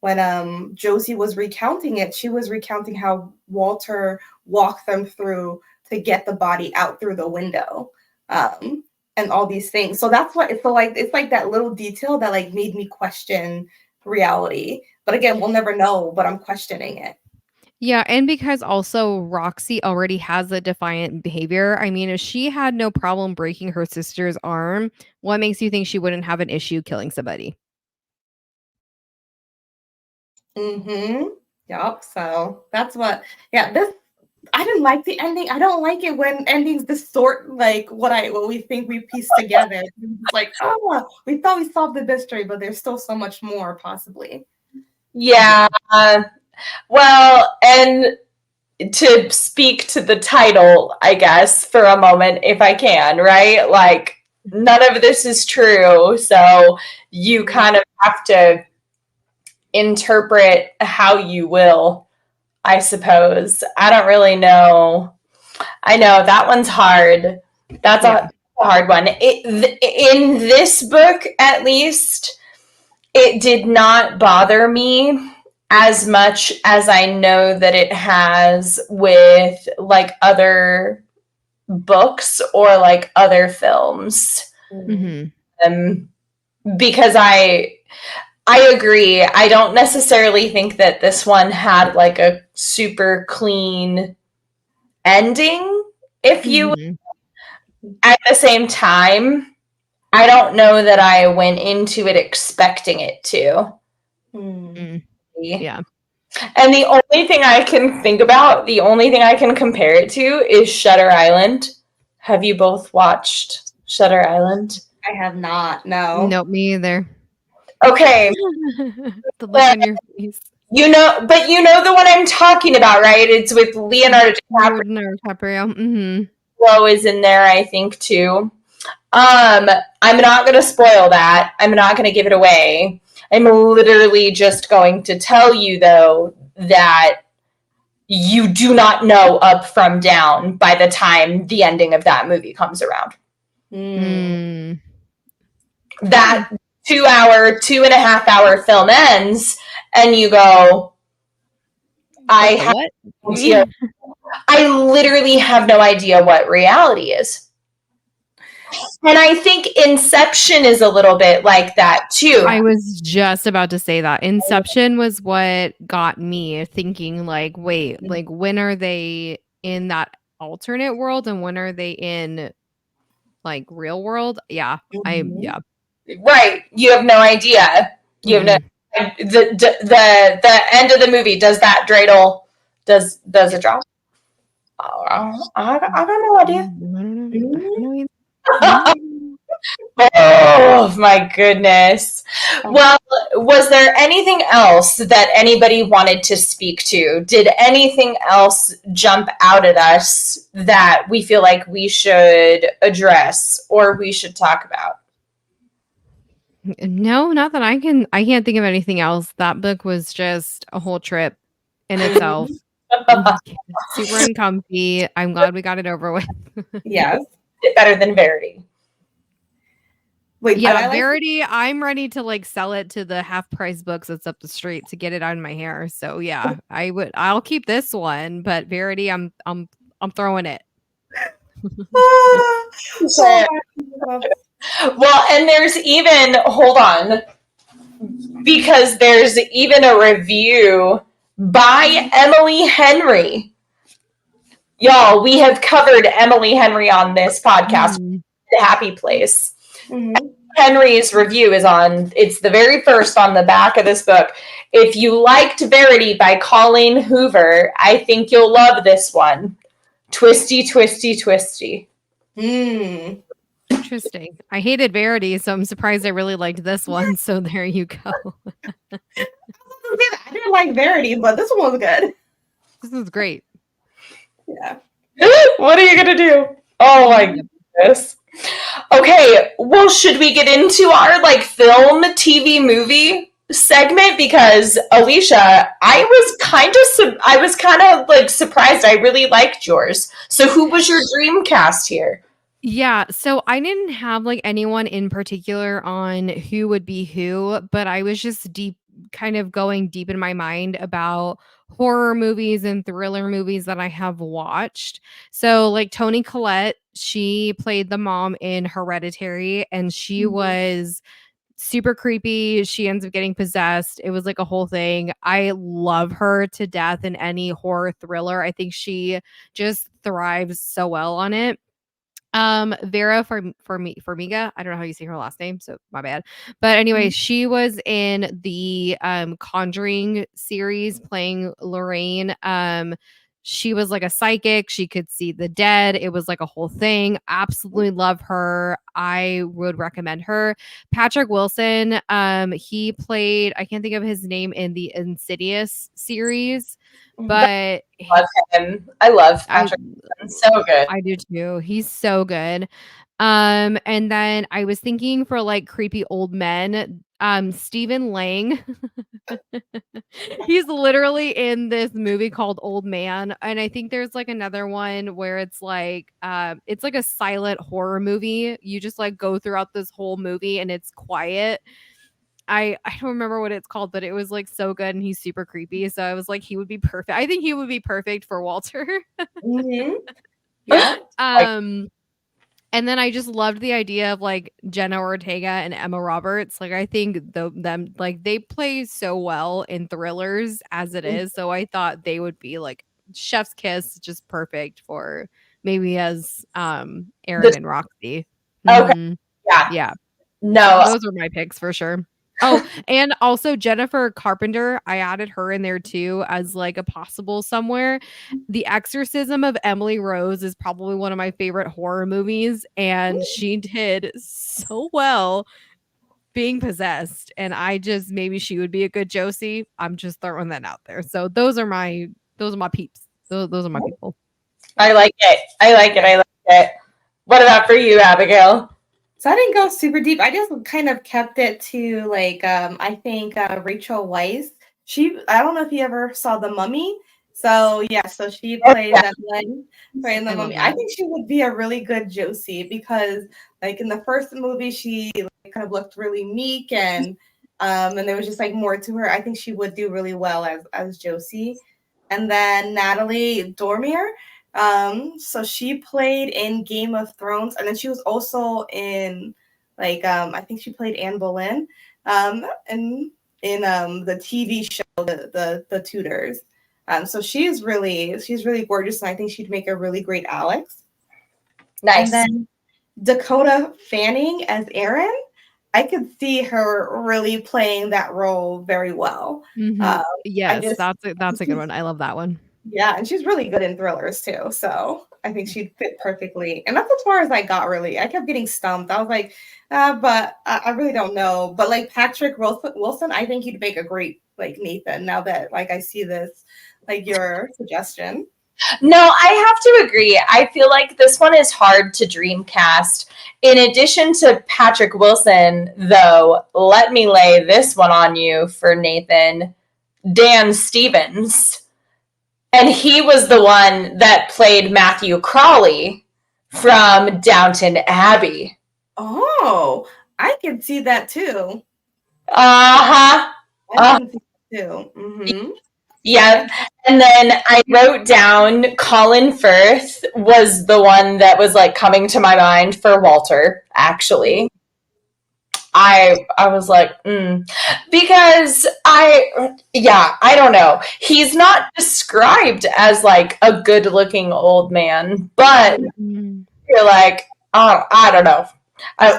when Josie was recounting it, she was recounting how Walter walked them through to get the body out through the window. And all these things. So that's what it's like that little detail that like made me question reality. But again, we'll never know, but I'm questioning it. Yeah, and because also Roxy already has a defiant behavior. I mean, if she had no problem breaking her sister's arm, what makes you think she wouldn't have an issue killing somebody? Yep. So that's what. Yeah. I didn't like the ending. I don't like it when endings distort like what we think we pieced together. It's like, oh, we thought we solved the mystery, but there's still so much more possibly. Yeah. Well, and to speak to the title, I guess, for a moment, if I can, right? Like, none of this is true. So you kind of have to interpret how you will, I suppose. I don't really know. I know that one's hard. That's a hard one. In this book, at least, it did not bother me as much as I know that it has with like other books or like other films. Because I agree. I don't necessarily think that this one had like a super clean ending, if you at the same time, I don't know that I went into it expecting it to. Yeah. And the only thing I can think about, the only thing I can compare it to is Shutter Island. Have you both watched Shutter Island? I have not. No. Nope, me either. Okay. The look on your face. But you know the one I'm talking about, right? It's with Leonardo DiCaprio. Flo is in there, I think, too. I'm not going to spoil that. I'm not going to give it away. I'm literally just going to tell you, though, that you do not know up from down by the time the ending of that movie comes around. That 2.5 hour film ends, and you go, I literally have no idea what reality is. And I think Inception is a little bit like that too. I was just about to say that. Inception was what got me thinking, like, wait, like, when are they in that alternate world and when are they in like real world? Yeah. Right. You have no idea. You have no the end of the movie, does that dreidel does it drop? I got no idea. Oh my goodness. Well, was there anything else that anybody wanted to speak to? Did anything else jump out at us that we feel like we should address or we should talk about? No, not that I can't think of anything else. That book was just a whole trip in itself. Super uncomfy. I'm glad we got it over with. Yes. Better than Verity. Wait, yeah, Verity, I'm ready to like sell it to the half price books that's up the street to get it out of my hair. So yeah, I'll keep this one, but Verity, I'm throwing it. Well, and there's even, hold on, because there's even a review by Emily Henry Y'all, we have covered Emily Henry on this podcast, The Happy Place. Mm-hmm. Henry's review is on, it's the very first on the back of this book. If you liked Verity by Colleen Hoover, I think you'll love this one. Twisty, twisty, twisty. Interesting. I hated Verity, so I'm surprised I really liked this one. So there you go. I didn't like Verity, but this one was good. This is great. Yeah. What are you going to do? Oh my goodness. Okay, well, should we get into our like film, TV, movie segment? Because Allysha, I was kind of like surprised. I really liked yours. So who was your dream cast here? Yeah, so I didn't have like anyone in particular on who would be who, but I was just kind of going deep in my mind about horror movies and thriller movies that I have watched. So like Toni Collette, she played the mom in Hereditary, and she was super creepy. She ends up getting possessed. It was like a whole thing. I love her to death in any horror thriller. I think she just thrives so well on it. Vera Farmiga, I don't know how you say her last name, so my bad. But anyway, she was in the Conjuring series playing Lorraine. She was like a psychic. She could see the dead. It was like a whole thing. Absolutely love her. I would recommend her. Patrick Wilson, he played, I can't think of his name in the Insidious series, but love him. I love Patrick. So good. I do too. He's so good. And then I was thinking for like creepy old men, Stephen Lang. He's literally in this movie called Old Man. And I think there's like another one where it's like a silent horror movie. You just like go throughout this whole movie and it's quiet. I don't remember what it's called, but it was like so good and he's super creepy. So I was like, he would be perfect. I think he would be perfect for Walter. Yeah. And then I just loved the idea of like Jenna Ortega and Emma Roberts. Like I think them like they play so well in thrillers as it is. So I thought they would be like chef's kiss, just perfect for maybe as Aaron and Roxy. Okay. Yeah. No. Those are my picks for sure. Oh, and also Jennifer Carpenter, I added her in there too as like a possible somewhere. The Exorcism of Emily Rose is probably one of my favorite horror movies, and she did so well being possessed. And maybe she would be a good Josie. I'm just throwing that out there. So those are my peeps. Those are my people. I like it. What about for you, Abigail? So I didn't go super deep. I just kind of kept it to like I think Rachel Weisz. I don't know if you ever saw The Mummy. So yeah, so she played that one in The Mummy. I think she would be a really good Josie because like in the first movie she like, kind of looked really meek and there was just like more to her. I think she would do really well as Josie. And then Natalie Dormer. So she played in Game of Thrones, and then she was also in like I think she played Anne Boleyn and in the TV show the Tudors. So she's really gorgeous, and I think she'd make a really great Alex. Nice. And then Dakota Fanning as Erin. I could see her really playing that role very well. Yes, that's a good one. I love that one. Yeah, and she's really good in thrillers too. So I think she'd fit perfectly. And that's as far as I got, really. I kept getting stumped. I was like, but I really don't know. But like Patrick Wilson, I think he'd make a great like Nathan now that like I see this, like your suggestion. No, I have to agree. I feel like this one is hard to dream cast. In addition to Patrick Wilson, though, let me lay this one on you for Nathan. Dan Stevens. And he was the one that played Matthew Crawley from Downton Abbey. Oh, I can see that too. Uh-huh. I can see that too. Mm-hmm. Yeah. And then I wrote down Colin Firth was the one that was like coming to my mind for Walter, actually. I was like, because I don't know. He's not described as like a good looking old man, but you're like, oh, I don't know.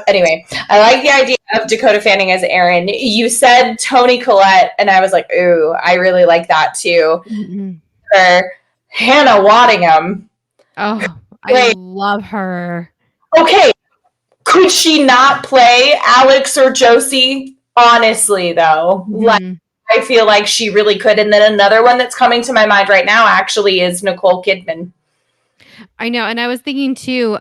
Anyway, I like the idea of Dakota Fanning as Aaron. You said Toni Collette, and I was like, ooh, I really like that too. Or Hannah Waddingham. Oh, I love her. Okay, could she not play Alex or Josie? Honestly, though, like I feel like she really could. And then another one that's coming to my mind right now actually is Nicole Kidman. I know, and I was thinking too,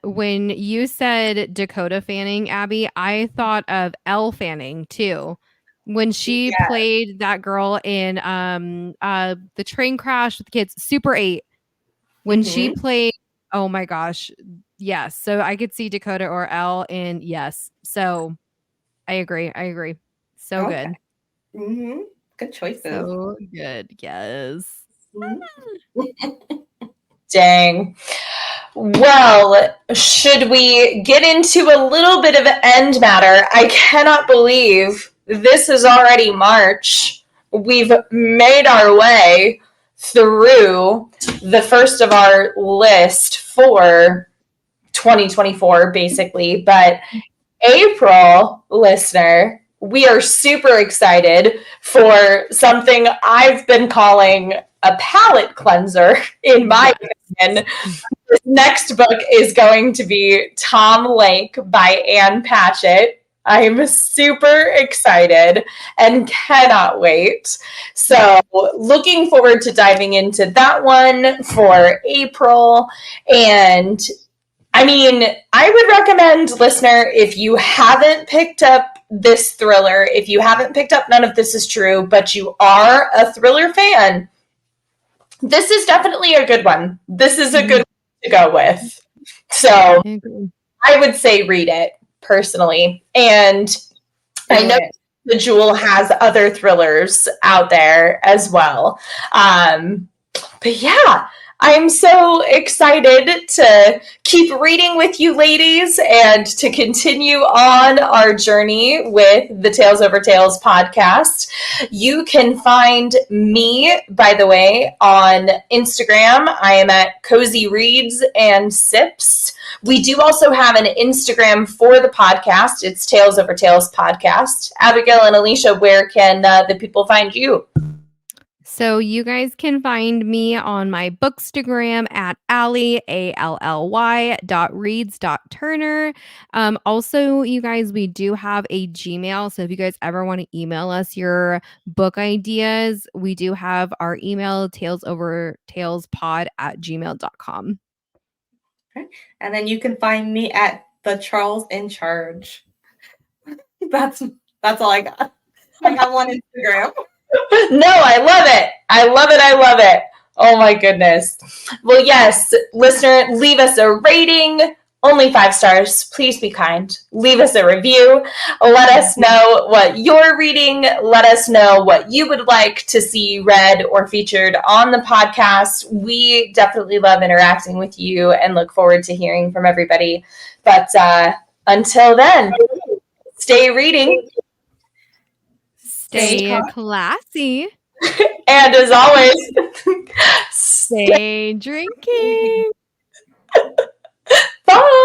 when you said Dakota Fanning, Abby, I thought of Elle Fanning too. When she played that girl in the train crash with the kids, Super 8. When she played, oh my gosh, yes. So I could see Dakota or Elle in yes. So I agree. So good. Good choices. So good. Yes. Dang. Well, should we get into a little bit of end matter? I cannot believe this is already March. We've made our way through the first of our list for 2024, basically. But April, listener, we are super excited for something I've been calling a palate cleanser, in my opinion. This next book is going to be Tom Lake by Ann Patchett. I'm super excited and cannot wait. So, looking forward to diving into that one for April. And I mean, I would recommend, listener, if you haven't picked up this thriller, if you haven't picked up None of This Is True, but you are a thriller fan, this is definitely a good one. This is a good one to go with. So I would say read it personally. And I know Lisa Jewell has other thrillers out there as well. But yeah, I'm so excited to keep reading with you ladies and to continue on our journey with the Tales Over Tales podcast. You can find me, by the way, on Instagram. I am at Cozy Reads and Sips. We do also have an Instagram for the podcast. It's Tales Over Tales podcast. Abigail and Allysha, where can the people find you? So you guys can find me on my Bookstagram at Ally, ALLY.reads.turner. Also, you guys, we do have a Gmail. So if you guys ever want to email us your book ideas, we do have our email, talesovertalespod@gmail.com. Okay. And then you can find me at the Charles in Charge. That's all I got. I got one Instagram. No, I love it. I love it. I love it. Oh my goodness. Well, yes, listener, leave us a rating. Only 5 stars. Please be kind. Leave us a review. Let us know what you're reading. Let us know what you would like to see read or featured on the podcast. We definitely love interacting with you and look forward to hearing from everybody. But until then, stay reading. Stay classy. And as always, stay drinking. Bye.